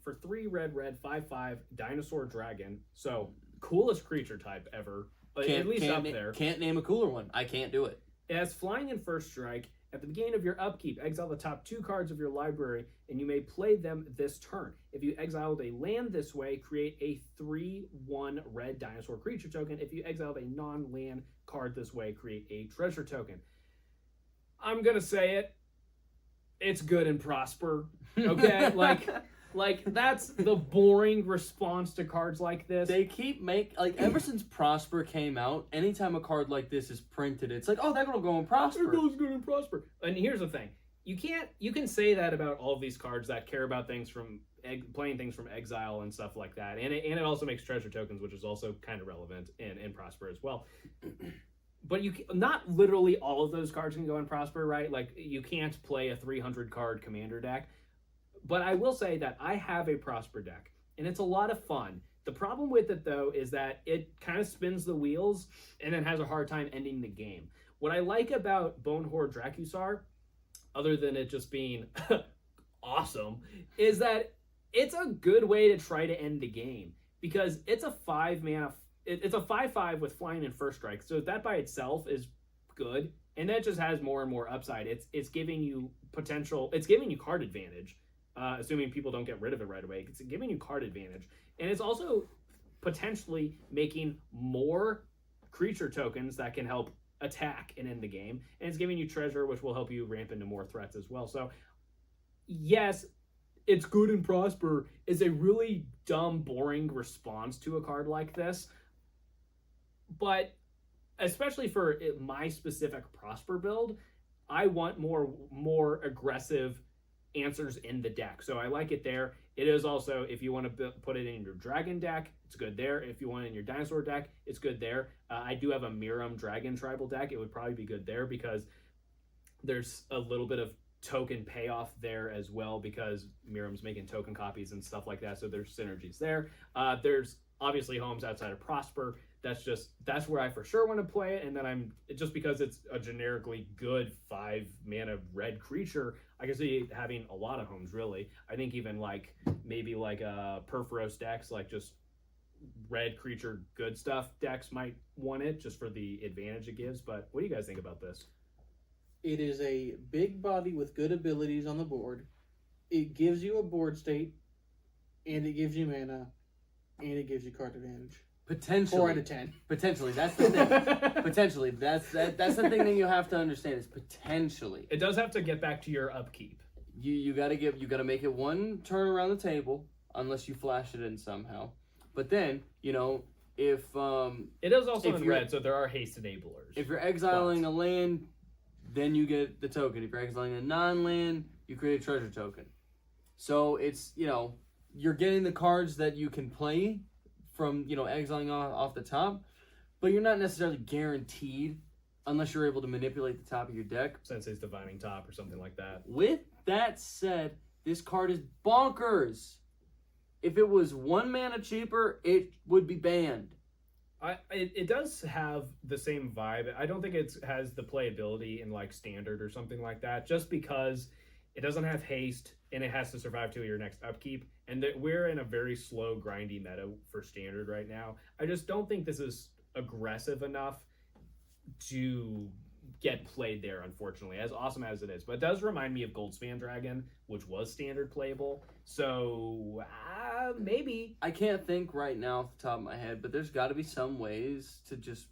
for 3 red 5/5 dinosaur dragon. So coolest creature type ever. At least up there. Can't name a cooler one. I can't do it. It has flying and first strike. At the beginning of your upkeep, exile the top 2 cards of your library, and you may play them this turn. If you exiled a land this way, create a 3/1 red dinosaur creature token. If you exiled a non-land card this way, create a treasure token. I'm going to say it. It's good and prosper. Okay? Like, that's the boring response to cards like this. They keep ever since Prosper came out, anytime a card like this is printed, it's like, oh, that will go in Prosper. It goes good in Prosper. And here's the thing. You can say that about all of these cards that care about things from playing things from exile and stuff like that. And it also makes treasure tokens, which is also kind of relevant in Prosper as well. But not literally all of those cards can go in Prosper, right? Like, you can't play a 300 card commander deck. But I will say that I have a Prosper deck, and it's a lot of fun. The problem with it, though, is that it kind of spins the wheels and then has a hard time ending the game. What I like about Bonehorde Dracusar, other than it just being awesome, is that it's a good way to try to end the game, because it's a 5-mana. It's a 5/5 with flying and first strike, so that by itself is good, and that just has more and more upside. It's giving you potential. It's giving you card advantage. Assuming people don't get rid of it right away. It's giving you card advantage. And it's also potentially making more creature tokens that can help attack and end the game. And it's giving you treasure, which will help you ramp into more threats as well. So, yes, it's good in Prosper. It's a really dumb, boring response to a card like this. But especially for my specific Prosper build, I want more aggressive answers in the deck. So I like it there. It is also, if you want to put it in your dragon deck, it's good there. If you want it in your dinosaur deck, it's good there. I do have a Miram dragon tribal deck. It would probably be good there because there's a little bit of token payoff there as well, because Miram's making token copies and stuff like that. So there's synergies there. There's obviously homes outside of Prosper. That's where I for sure want to play it. And then just because it's a generically good 5-mana red creature, I can see having a lot of homes, really. I think even maybe Perforos decks, like just red creature good stuff decks might want it just for the advantage it gives. But what do you guys think about this? It is a big body with good abilities on the board. It gives you a board state, and it gives you mana, and it gives you card advantage. Potentially. 4 out of 10. Potentially. That's the thing. Potentially. That's the thing that you have to understand is potentially. It does have to get back to your upkeep. You gotta make it one turn around the table, unless you flash it in somehow. But then, if it is also in red, so there are haste enablers. If you're exiling a land, then you get the token. If you're exiling a non-land, you create a treasure token. So it's, you're getting the cards that you can play from, exiling off the top, but you're not necessarily guaranteed unless you're able to manipulate the top of your deck. Sensei's Divining Top or something like that. With that said, this card is bonkers. If it was 1 mana cheaper, it would be banned. It does have the same vibe. I don't think it has the playability in standard or something like that, just because it doesn't have haste and it has to survive till your next upkeep. And we're in a very slow, grindy meta for standard right now. I just don't think this is aggressive enough to get played there, unfortunately, as awesome as it is. But it does remind me of Goldspan Dragon, which was standard playable. So maybe. I can't think right now off the top of my head, but there's got to be some ways to just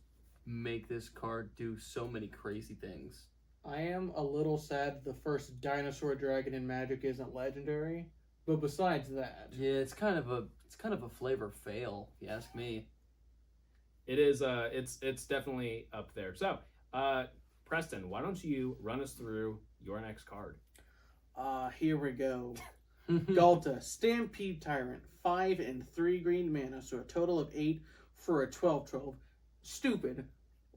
make this card do so many crazy things. I am a little sad the first dinosaur dragon in Magic isn't legendary, but besides that, yeah, it's kind of a flavor fail, if you ask me. It is. It's definitely up there. So, Preston, why don't you run us through your next card? Here we go. Galta, Stampede Tyrant, 5 and 3 green mana, so a total of 8 for a 12/12. Stupid.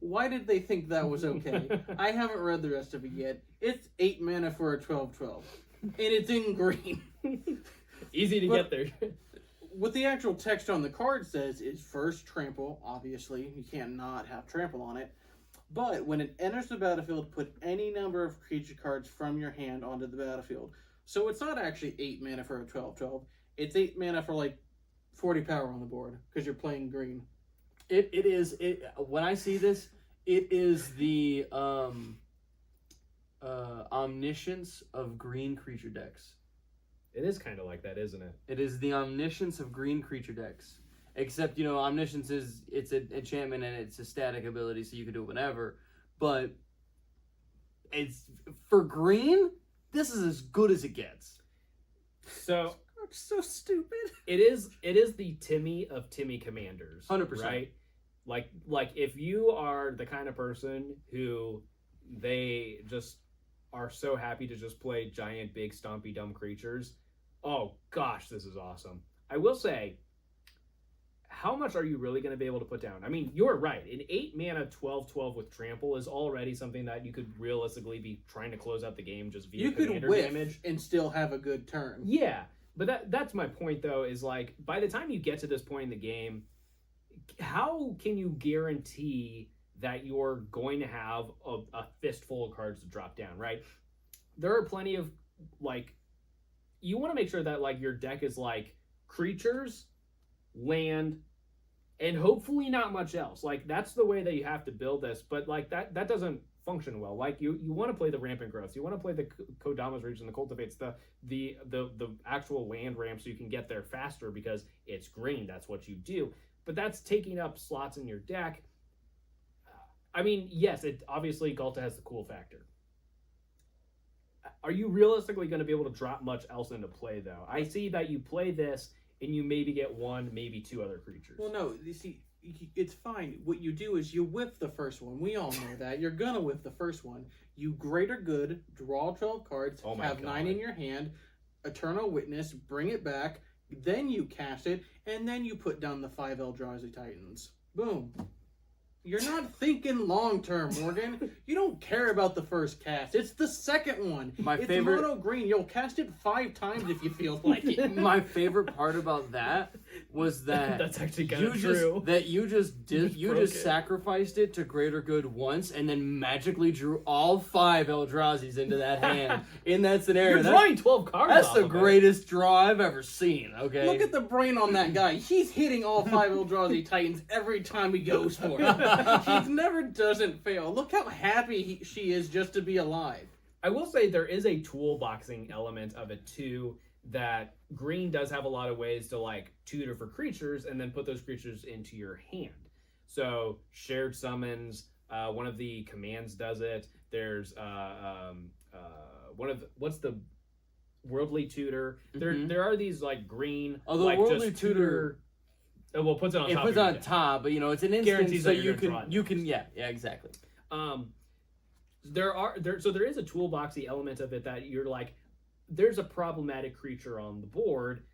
Why did they think that was okay? I haven't read the rest of it yet. It's 8 mana for a 12/12. And it's in green. Easy to get there. What the actual text on the card says is first trample, obviously. You can't not have trample on it. But when it enters the battlefield, put any number of creature cards from your hand onto the battlefield. So it's not actually 8 mana for a 12/12. It's 8 mana for 40 power on the board because you're playing green. It is. When I see this, it is the omniscience of green creature decks. It is kind of like that, isn't it? It is the omniscience of green creature decks. Except, omniscience it's an enchantment and it's a static ability, so you can do it whenever. But it's for green, this is as good as it gets. So so stupid. It is the Timmy of Timmy commanders. 100%. Right? Like if you are the kind of person who they just are so happy to just play giant, big, stompy, dumb creatures, oh gosh, this is awesome. I will say, how much are you really going to be able to put down? I mean, you're right. An 8 mana 12/12 with trample is already something that you could realistically be trying to close out the game just via You could commander whiff damage. and still have a good turn. Yeah, but that's my point though, is like by the time you get to this point in the game, how can you guarantee that you're going to have a fistful of cards to drop down, right? There are plenty of, like, you want to make sure that, like, your deck is, like, creatures, land, and hopefully not much else. Like, that's the way that you have to build this, but, like, that doesn't function well. Like, you want to play the Rampant Growth. You want to play the Kodama's Region, the Cultivates, the actual land ramp so you can get there faster because it's green. That's what you do. But that's taking up slots in your deck. I mean, yes, it obviously Galta has the cool factor. Are you realistically going to be able to drop much else into play, though? I see that you play this, and you maybe get one, maybe two other creatures. Well, no, you see, it's fine. What you do is you whiff the first one. We all know that. You're going to whiff the first one. You greater good, draw 12 cards, have 9 in your hand, Eternal Witness, bring it back, then you cast it, and then you put down the 5 Eldrazi Titans. Boom. You're not thinking long term, Morgan. You don't care about the first cast. It's the second one. It's mono green. You'll cast it 5 times if you feel like it. My favorite part about that was that that's actually kind of true. You just sacrificed it to greater good once, and then magically drew all 5 Eldrazi's into that hand in that scenario. You're drawing 12 cards. That's the greatest draw I've ever seen. Okay, look at the brain on that guy. He's hitting all 5 Eldrazi Titans every time he goes for it. He never doesn't fail. Look how happy she is just to be alive. I will say there is a toolboxing element of it too, that green does have a lot of ways to like tutor for creatures and then put those creatures into your hand. So shared summons, one of the commands does it. There's what's the worldly tutor? There are these like green. Although like worldly just tutor. Well, puts it on top. It puts it on top, but you know it's an instant, guarantees so that you can yeah exactly. There is a toolboxy element of it that you're like, there's a problematic creature on the board,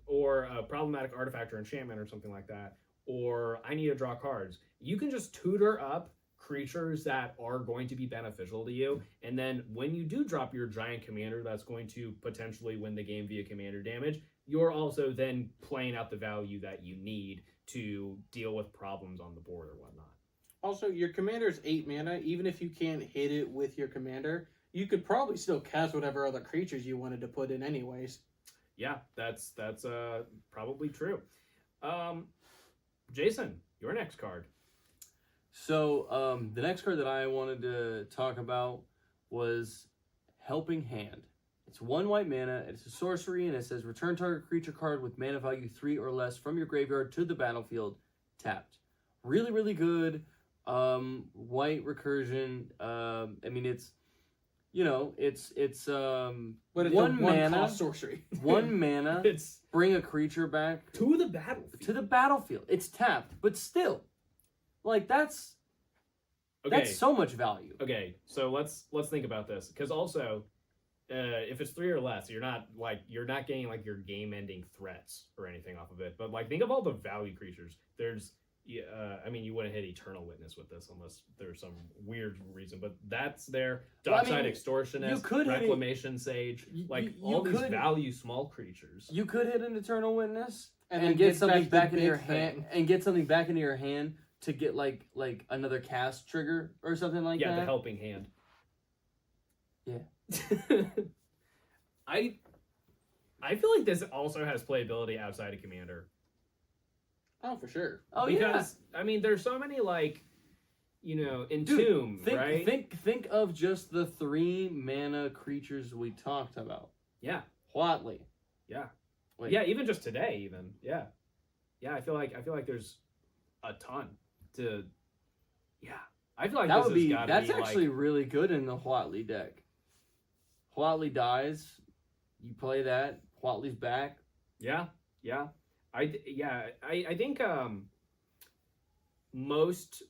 or a problematic artifact or enchantment or something like that, or I need to draw cards. You can just tutor up creatures that are going to be beneficial to you, and then when you do drop your giant commander that's going to potentially win the game via commander damage, you're also then playing out the value that you need to deal with problems on the board or whatnot. Also, your commander's 8 mana. Even if you can't hit it with your commander, you could probably still cast whatever other creatures you wanted to put in anyways. Yeah, that's probably true. Jason, your next card. So the next card that I wanted to talk about was Helping Hand. It's 1 white mana, it's a sorcery, and it says return target creature card with mana value 3 or less from your graveyard to the battlefield, tapped. Really, really good. White recursion. I mean, it's but it's 1 mana cost sorcery. 1 mana. It's bring a creature back to the battlefield. To the battlefield. It's tapped, but still, like that's so much value. Okay, so let's think about this, because also, if it's 3 or less, you're not getting like your game-ending threats or anything off of it. But like, think of all the value creatures. There's, I mean, you wouldn't hit Eternal Witness with this unless there's some weird reason. But that's there. Dockside Extortionist, Reclamation Sage, all these value small creatures. You could hit an Eternal Witness and get something back into your hand, to get like another cast trigger or something like that. Yeah, the Helping Hand. Yeah. I feel like this also has playability outside of Commander. Oh, for sure. Oh, because, yeah. I mean, there's so many, like, Entomb, right? Think of just the 3 mana creatures we talked about. Yeah. Huatli. Yeah. Wait. Yeah, even just today, even. Yeah. Yeah, I feel like there's a ton to... Yeah. I feel like that's actually really good in the Huatli deck. Huatli dies, you play that, Huatley's back. Yeah. I think most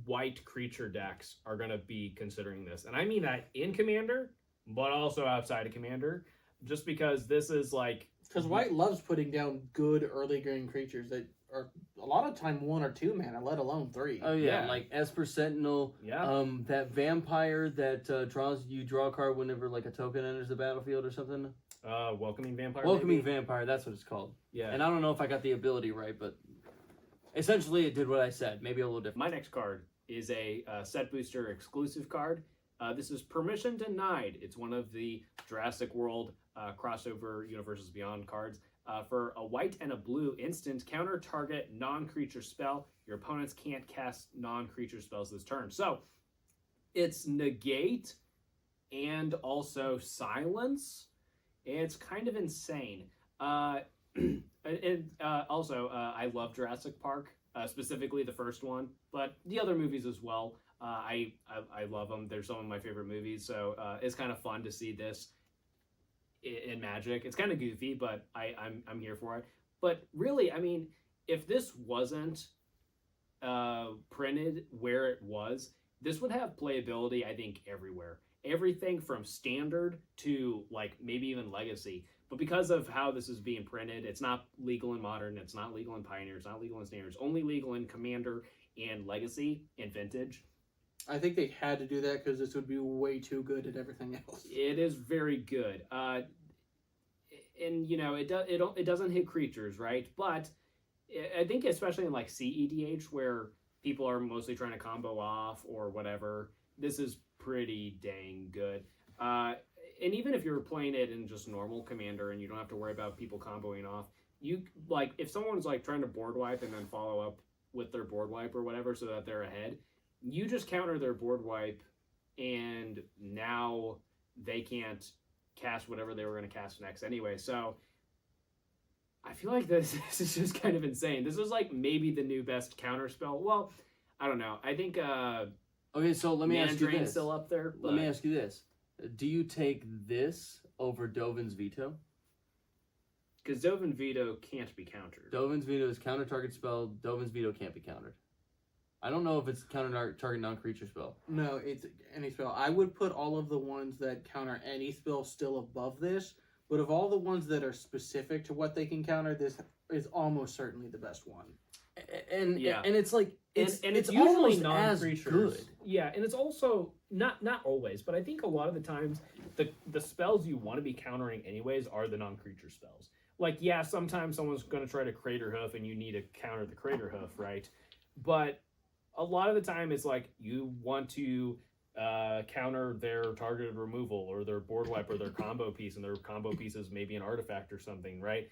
white creature decks are going to be considering this. And I mean that in Commander, but also outside of Commander, just because this is like... Because white loves putting down good early game creatures that are a lot of time 1 or 2 mana, let alone 3. Oh yeah, Yeah. like Esper Sentinel. Yeah. That vampire that draw a card whenever like a token enters the battlefield or something. Welcoming Vampire. Welcoming maybe? Vampire, that's what it's called. Yeah. And I don't know if I got the ability right, but essentially it did what I said. Maybe a little different. My next card is a set booster exclusive card. This is Permission Denied. It's one of the Jurassic World crossover Universes Beyond cards. For a white and a blue instant, counter target non-creature spell. Your opponents can't cast non-creature spells this turn. So it's negate and also silence. It's kind of insane. Also, I love Jurassic Park, specifically the first one, but the other movies as well. I love them. They're some of my favorite movies, so it's kind of fun to see this in Magic. It's kind of goofy, but I'm here for it. But really, I mean, if this wasn't printed where it was, this would have playability, I think, everywhere. Everything from standard to like maybe even legacy. But because of how this is being printed, it's not legal in modern, it's not legal in Pioneer, it's not legal in standard, it's only legal in Commander and Legacy and Vintage. I think they had to do that because this would be way too good at everything else. It is very good. And you know, it doesn't hit creatures, right? But I think especially in like CEDH where people are mostly trying to combo off or whatever, this is pretty dang good. And even if you're playing it in just normal Commander and you don't have to worry about people comboing off, you like if someone's like trying to board wipe and then follow up with their board wipe or whatever so that they're ahead, you just counter their board wipe and now they can't cast whatever they were going to cast next anyway. So I feel like this is just kind of insane. This is like maybe the new best counter spell. Well, I don't know. I think Okay, so let me ask you Drain's this. still up there. Let me ask you this. Do you take this over Dovin's Veto? Because Dovin Veto can't be countered. Dovin's Veto is counter target spell. Dovin's Veto can't be countered. I don't know if it's counter target non-creature spell. No, it's any spell. I would put all of the ones that counter any spell still above this, but of all the ones that are specific to what they can counter, this is almost certainly the best one. And Yeah. and it's like it's usually almost as non-creatures. good. Yeah, and it's also not always, but I think a lot of the times the spells you want to be countering anyways are the non-creature spells. Like, yeah, sometimes someone's going to try to Crater Hoof and you need to counter the Crater Hoof, right? But a lot of the time it's like you want to counter their targeted removal or their board wipe or their combo piece, and their combo piece is maybe an artifact or something, right?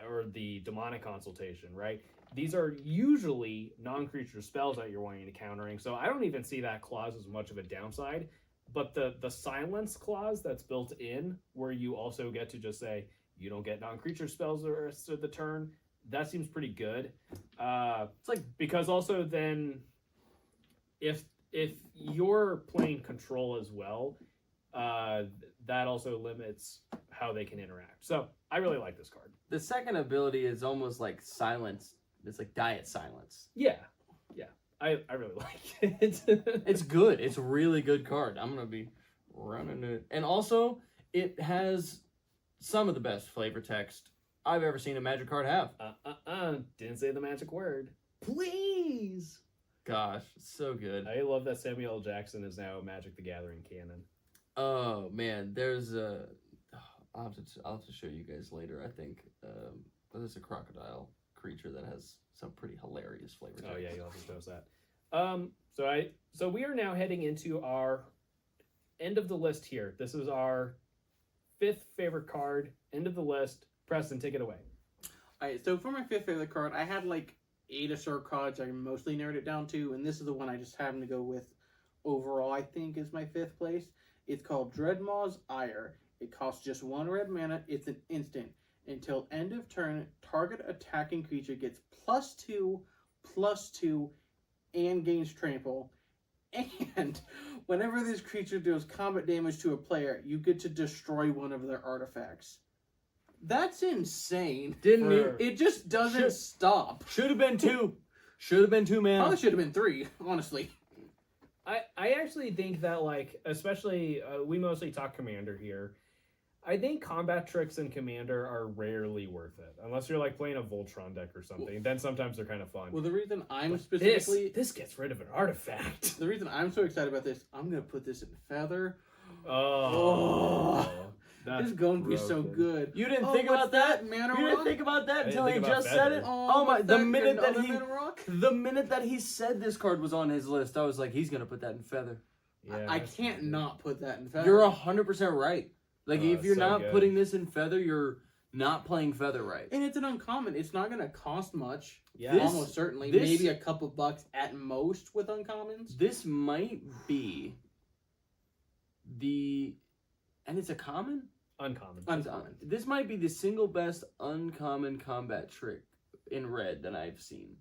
Or the demonic consultation, right? These are usually non-creature spells that you're wanting to countering, so I don't even see that clause as much of a downside. But the silence clause that's built in, where you also get to just say you don't get non-creature spells the rest of the turn, that seems pretty good. It's like, because also then if you're playing control as well, that also limits how they can interact. So I really like this card. The second ability is almost like silence. It's like diet silence. Yeah. I really like it. It's good. It's a really good card. I'm gonna be running it. And also, it has some of the best flavor text I've ever seen a Magic card have. Didn't say the magic word. Please. Gosh, it's so good. I love that Samuel L. Jackson is now Magic the Gathering canon. Oh man, there's a. I'll have to show you guys later. I think there's a crocodile creature that has some pretty hilarious flavor text. Oh yeah, you'll have to show us that. So we are now heading into our end of the list here. This is our 5th favorite card. End of the list. Preston, take it away. All right, so for my 5th favorite card, I had like 8 or so cards I mostly narrowed it down to, and this is the one I just happened to go with overall, I think, is my 5th place. It's called Dreadmaw's Ire. It costs just 1 red mana. It's an instant. Until end of turn, target attacking creature gets +2/+2, and gains trample. And whenever this creature deals combat damage to a player, you get to destroy one of their artifacts. That's insane. Didn't For- It just doesn't stop. Should have been 2. Should have been 2 mana. Probably should have been 3, honestly. I actually think that, like, especially, we mostly talk Commander here. I think combat tricks in Commander are rarely worth it. Unless you're, like, playing a Voltron deck or something. Then sometimes they're kind of fun. Well, the reason I'm But specifically... This gets rid of an artifact. The reason I'm so excited about this, I'm going to put this in Feather. Oh. That's It's going to be so broken. good. You didn't Oh, think what's about that? Mana You didn't Rock? think about that I until didn't he think just about said it. Feather. Oh my! what's The that? minute that Another he, Mana Rock? the minute that he said this card was on his list, I was like, he's gonna put that in Feather. Yeah, I that's can't good. not put that in Feather. You're 100% right. Like Oh, if you're so not good. putting this in Feather, you're not playing Feather right. And it's an uncommon. It's not going to cost much. Yeah. This- Almost certainly. this- Maybe a couple bucks at most with uncommons. This might be and it's a common. Uncommon. Uncommon. This might be the single best uncommon combat trick in red that I've seen.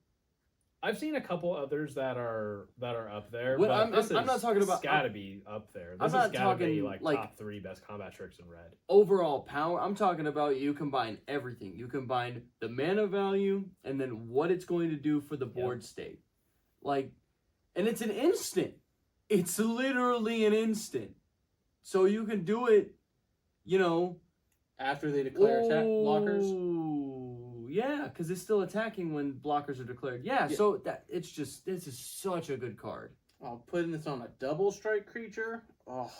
I've seen a couple others that are up there. Well, but I'm not talking about- Got to be up there. I'm This not has got to be talking, like like- top 3 best combat tricks in red. Overall power, I'm talking about you combine everything. You combine the mana value and then what it's going to do for the board state. Like, and it's an instant. It's literally an instant. So you can do it, After they declare attack blockers. Ooh, yeah, because it's still attacking when blockers are declared. Yeah, Yeah. so this is such a good card. Putting this on a double strike creature. Oh,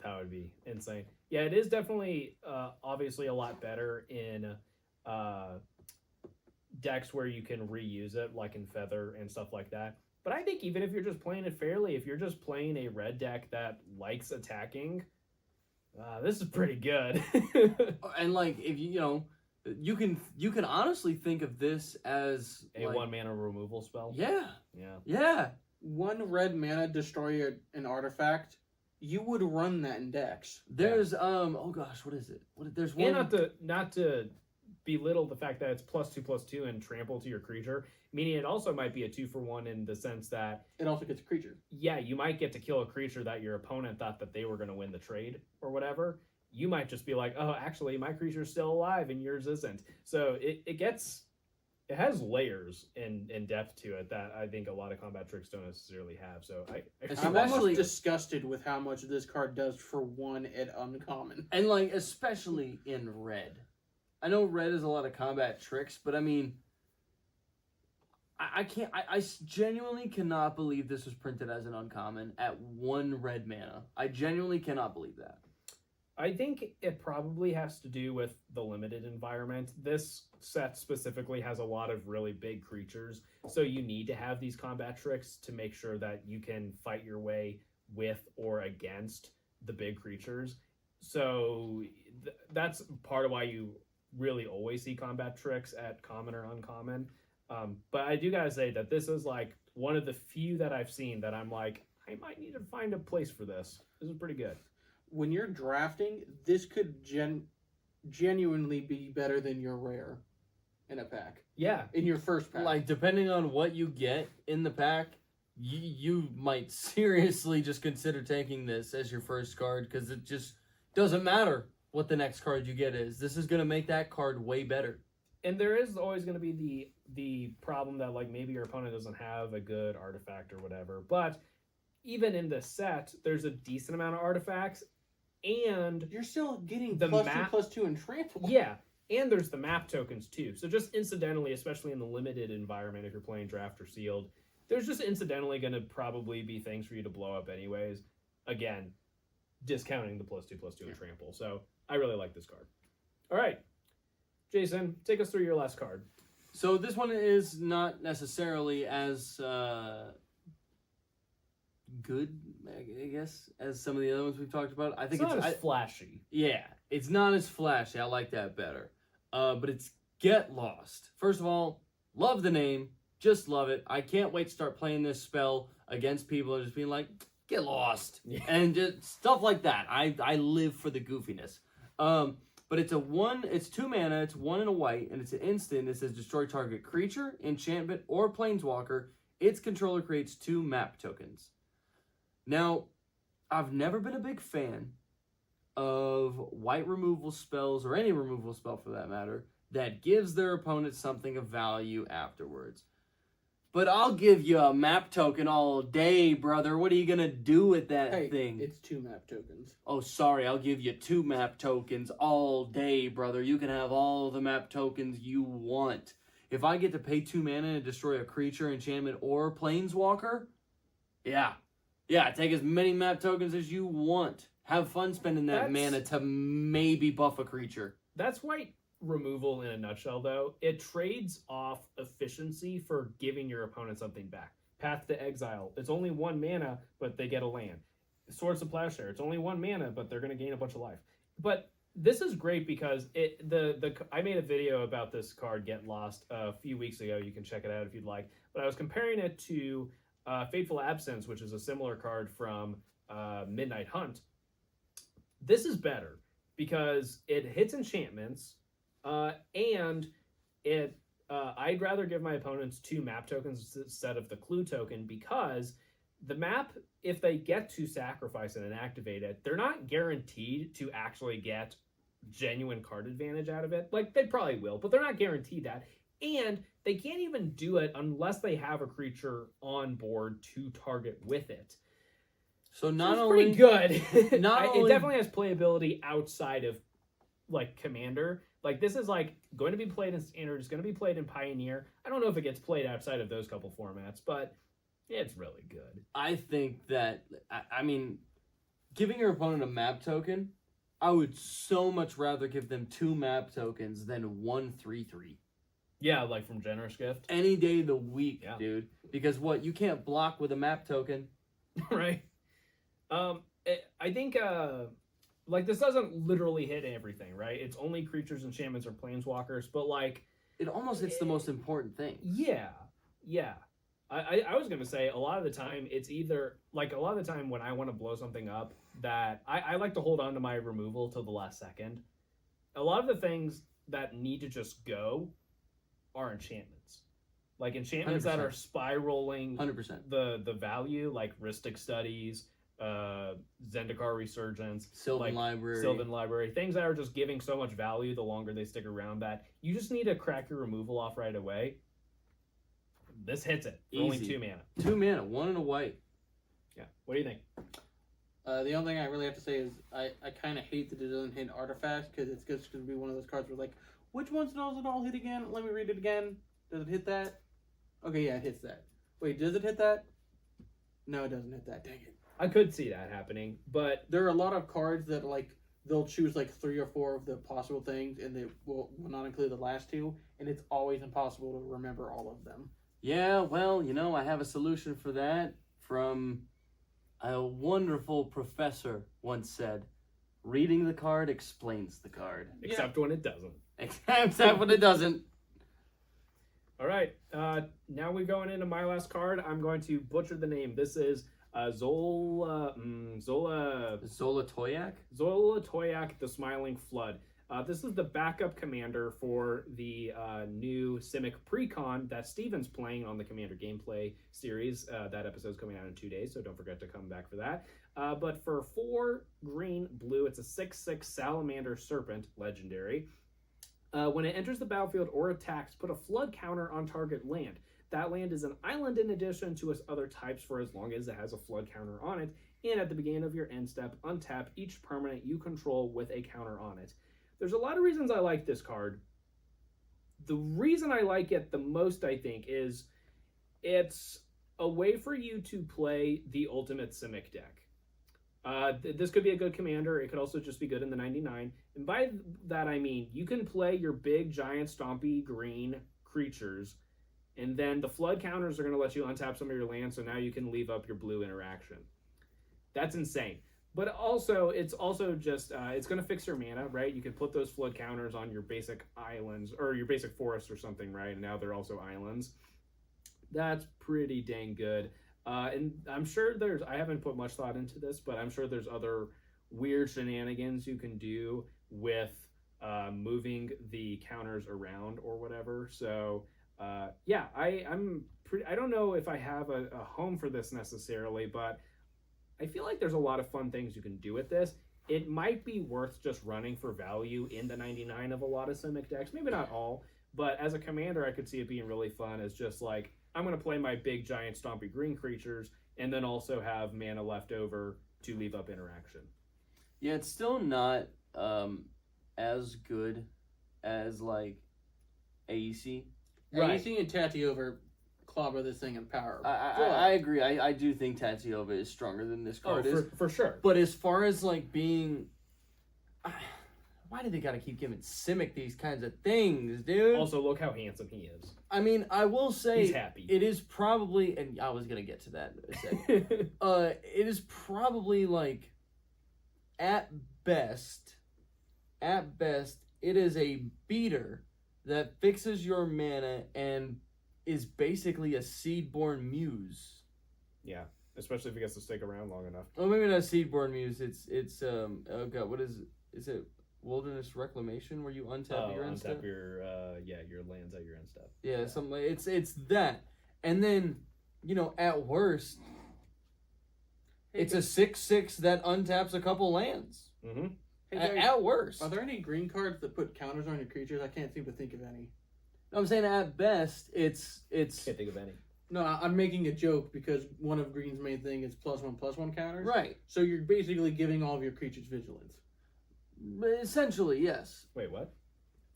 That would be insane. Yeah, it is definitely obviously a lot better in decks where you can reuse it, like in Feather and stuff like that. But I think even if you're just playing it fairly, if you're just playing a red deck that likes attacking, this is pretty good. And like if you can honestly think of this as A like, 1 mana removal spell. Yeah, Yeah. yeah. 1 red mana destroy an artifact. You would run that in decks. There's oh gosh, what is it? There's one. And not to belittle the fact that it's +2/+2 and trample to your creature, meaning it also might be a 2-for-1 in the sense that It also gets a creature. yeah, you might get to kill a creature that your opponent thought that they were going to win the trade or whatever. You might just be like, oh, actually, my creature's still alive and yours isn't. So it has layers and depth to it that I think a lot of combat tricks don't necessarily have. So I'm Especially- almost disgusted with how much this card does for 1 at uncommon. And like especially in red. I know red is a lot of combat tricks, but I mean I can't I genuinely cannot believe this was printed as an uncommon at 1 red mana. I genuinely cannot believe that. I think it probably has to do with the limited environment. This set specifically has a lot of really big creatures, so you need to have these combat tricks to make sure that you can fight your way with or against the big creatures. So that's part of why you really always see combat tricks at common or uncommon. But I do gotta say that this is like one of the few that I've seen that I'm like, I might need to find a place for this. This is pretty good. When you're drafting, this could genuinely be better than your rare in a pack. Yeah. In your first pack. Like depending on what you get in the pack, you might seriously just consider taking this as your first card because it just doesn't matter what the next card you get is. This is going to make that card way better. And there is always going to be the problem that like maybe your opponent doesn't have a good artifact or whatever. But even in this set, there's a decent amount of artifacts, and you're still getting the +2/+2 and trample. yeah, and there's the map tokens too. So just incidentally, especially in the limited environment, if you're playing draft or sealed, there's just incidentally going to probably be things for you to blow up anyways. Again, discounting the +2/+2 and trample. So I really like this card. All right, Jason, take us through your last card. So this one is not necessarily as good, I guess, as some of the other ones we've talked about. I think It's not as flashy. yeah, it's not as flashy. I like that better. But it's Get Lost. First of all, love the name. Just love it. I can't wait to start playing this spell against people and just being like, get lost. Yeah. And just stuff like that. I live for the goofiness. But it's 2 mana, it's 1 and a white, and it's an instant. It says destroy target creature, enchantment, or planeswalker. Its controller creates 2 map tokens. Now, I've never been a big fan of white removal spells, or any removal spell for that matter, that gives their opponent something of value afterwards. But I'll give you a map token all day, brother. What are you gonna do with that thing? It's 2 map tokens. Oh, sorry, I'll give you 2 map tokens all day, brother. You can have all the map tokens you want. If I get to pay 2 mana to destroy a creature, enchantment, or planeswalker, yeah, take as many map tokens as you want. Have fun spending that mana to maybe buff a creature. That's white removal in a nutshell, though. It trades off efficiency for giving your opponent something back. Path to Exile, it's only 1 mana, but they get a land. Swords of Plowshare, it's only 1 mana, but they're going to gain a bunch of life. But this is great because I made a video about this card, Get Lost, a few weeks ago. You can check it out if you'd like. But I was comparing it to Fateful Absence, which is a similar card from Midnight Hunt. This is better because it hits enchantments, and I'd rather give my opponents 2 map tokens instead of the clue token, because the map, if they get to sacrifice it and activate it, they're not guaranteed to actually get genuine card advantage out of it. Like, they probably will, but they're not guaranteed that. And they can't even do it unless they have a creature on board to target with it. So it's pretty good. It definitely has playability outside of, like, Commander. Like, this is, like, going to be played in Standard. It's going to be played in Pioneer. I don't know if it gets played outside of those couple formats, but it's really good. I think that, I mean, giving your opponent a map token, I would so much rather give them 2 map tokens than 1 3/3. Yeah, like from Generous Gift. Any day of the week, dude. Because what? You can't block with a map token. Right. I think, like, this doesn't literally hit everything, right? It's only creatures, enchantments, or planeswalkers, but, like, it almost hits the most important thing. Yeah. I was going to say, a lot of the time, it's either, like, a lot of the time when I want to blow something up, that I like to hold on to my removal till the last second. A lot of the things that need to just go are enchantments. Like, enchantments 100%. that are spiraling 100%. the value, like Rhystic Studies, Zendikar Resurgence, Sylvan Library, things that are just giving so much value the longer they stick around, that you just need to crack your removal off right away. This hits it for only 2 mana. 2 mana, 1 and a white. Yeah. What do you think? The only thing I really have to say is I kind of hate that it doesn't hit artifacts, because it's just going to be one of those cards where, like, which ones does it all hit again? Let me read it again. Does it hit that? Okay, yeah, it hits that. Wait, does it hit that? No, it doesn't hit that. Dang it. I could see that happening, but there are a lot of cards that, like, they'll choose like 3 or 4 of the possible things, and they will not include the last 2, and it's always impossible to remember all of them. Yeah, well, you know, I have a solution for that from a wonderful professor once said, reading the card explains the card. Except when it doesn't. Except when it doesn't. All right, now we're going into my last card. I'm going to butcher the name. This is Zola Toyak, the Smiling Flood. This is the backup commander for the new Simic Precon that Steven's playing on the Commander Gameplay series. That episode's coming out in 2 days, so don't forget to come back for that. But for 4 green blue, it's a 6/6 Salamander Serpent, legendary. When it enters the battlefield or attacks, put a flood counter on target land. That land is an island in addition to its other types for as long as it has a flood counter on it. And at the beginning of your end step, untap each permanent you control with a counter on it. There's a lot of reasons I like this card. The reason I like it the most, I think, is it's a way for you to play the ultimate Simic deck. This could be a good commander. It could also just be good in the 99. And by that, I mean, you can play your big, giant, stompy, green creatures, and then the flood counters are going to let you untap some of your lands, so now you can leave up your blue interaction. That's insane. But also, it's also just, it's going to fix your mana, right? You can put those flood counters on your basic islands, or your basic forests or something, right? And now they're also islands. That's pretty dang good. And I'm sure I haven't put much thought into this, but I'm sure there's other weird shenanigans you can do with moving the counters around or whatever. So, yeah, I don't know if I have a home for this necessarily, but I feel like there's a lot of fun things you can do with this. it might be worth just running for value in the 99 of a lot of Simic decks. Maybe not all, but as a commander, I could see it being really fun as just like, I'm going to play my big, giant, stompy green creatures and then also have mana left over to leave up interaction. Yeah, it's still not as good as, like, AEC. Right. AEC and Tatyova clobber this thing in power. I agree. I do think Tatyova is stronger than this card is. For sure. But as far as, like, being... Why do they gotta keep giving Simic these kinds of things, dude? Also, look how handsome he is. I mean, I will say... He's happy. It is probably... And I was gonna get to that in a second. It is probably, like... At best, it is a beater that fixes your mana and is basically a Seedborn Muse. Yeah, especially if he gets to stick around long enough. Oh, maybe not Seedborn Muse. It's oh god, what is it? Is it Wilderness Reclamation where you untap your end step? Untap your your lands at your end step. Yeah, something like it's that. And then, at worst, it's a 6/6 that untaps a couple lands. Mm-hmm. Hey, guys, at worst. are there any green cards that put counters on your creatures? I can't seem to think of any. I'm saying at best, it's. Can't think of any. No, I'm making a joke because one of green's main thing is +1/+1 counters. Right. So you're basically giving all of your creatures vigilance. Essentially, yes. Wait, what?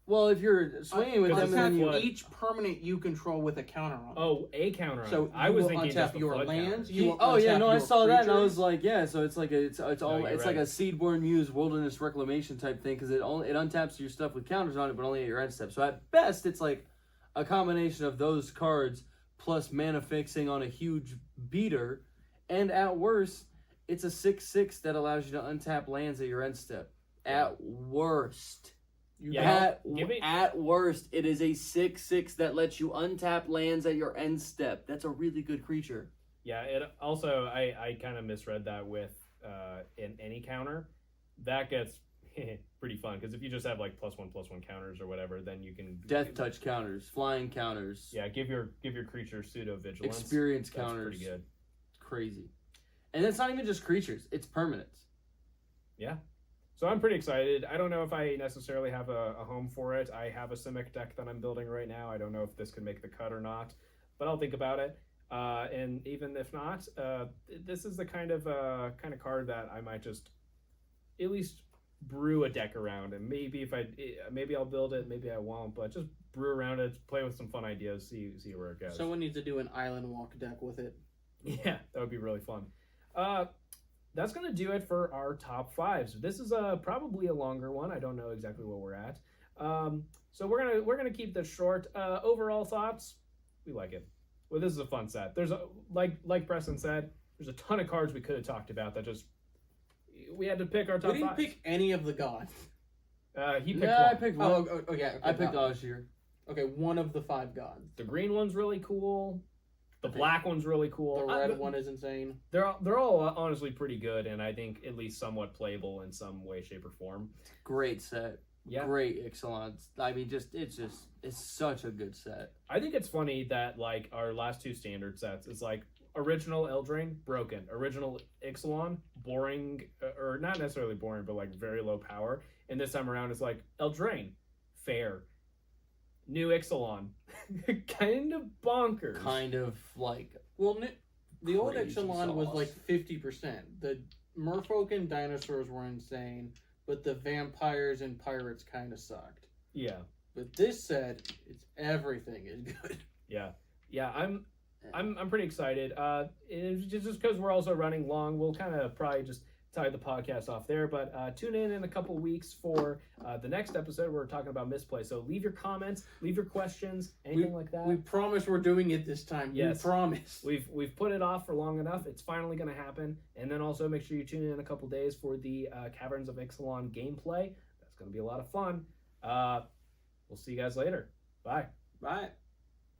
Well, if you're swinging with them, then you... each permanent you control with a counter on it. Oh, a counter on So it. I was will thinking untap just the your flood lands. counters. You will Oh yeah, untap no, I your saw that, and I creatures. was like, yeah. So it's like it's you're like right. a Seedborn Muse Wilderness Reclamation type thing because it untaps your stuff with counters on it, but only at your end step. So at best, it's like a combination of those cards plus mana fixing on a huge beater, and at worst, it's a 6/6 that allows you to untap lands at your end step. At worst. At worst, it is a 6/6 that lets you untap lands at your end step. That's a really good creature. Yeah, it also, I kind of misread that with in any counter. That gets pretty fun, because if you just have like +1/+1 counters or whatever, then you can... Death touch counters, flying counters. Yeah, give your creature pseudo-vigilance. Experience That's counters. pretty good. Crazy. And it's not even just creatures, it's permanents. Yeah. So I'm pretty excited. I don't know if I necessarily have a home for it. I have a Simic deck that I'm building right now. I don't know if this can make the cut or not, but I'll think about it. And even if not, this is the kind of card that I might just at least brew a deck around. And maybe I'll build it, maybe I won't, but just brew around it, play with some fun ideas, see where it goes. Someone needs to do an island walk deck with it. Yeah, that would be really fun. That's going to do it for our top fives. This is probably a longer one. I don't know exactly where we're at. So we're gonna keep this short. Overall thoughts, we like it. Well, this is a fun set. There's like Preston said, there's a ton of cards we could have talked about that just we had to pick our top We didn't five. pick any of the gods. He picked one. I picked one. Okay. I picked Ashir. Okay, one of the 5 gods. The green one's really cool. The black one's really cool. The red one is insane. They're all honestly pretty good, and I think at least somewhat playable in some way, shape, or form. Great set. Yeah. Great Ixalan. I mean, it's such a good set. I think it's funny that like our last 2 standard sets is like original Eldraine, broken. Original Ixalan, boring, or not necessarily boring, but like very low power. And this time around it's like Eldraine, fair. New Ixalan, kind of bonkers. Kind of like... Well, the old Crazy Ixalan was sauce. like 50%. The merfolk and dinosaurs were insane, but the vampires and pirates kind of sucked. Yeah. But this set, it's everything is good. Yeah. I'm pretty excited. It's just because we're also running long, we'll kind of probably just tie the podcast off there. But tune in a couple weeks for the next episode. We're talking about misplay. So leave your comments, leave your questions, anything like that. We promise we're doing it this time. Yes. We promise. We've put it off for long enough. It's finally going to happen. And then also make sure you tune in a couple days for the Caverns of Ixalan gameplay. That's going to be a lot of fun. We'll see you guys later. Bye. Bye.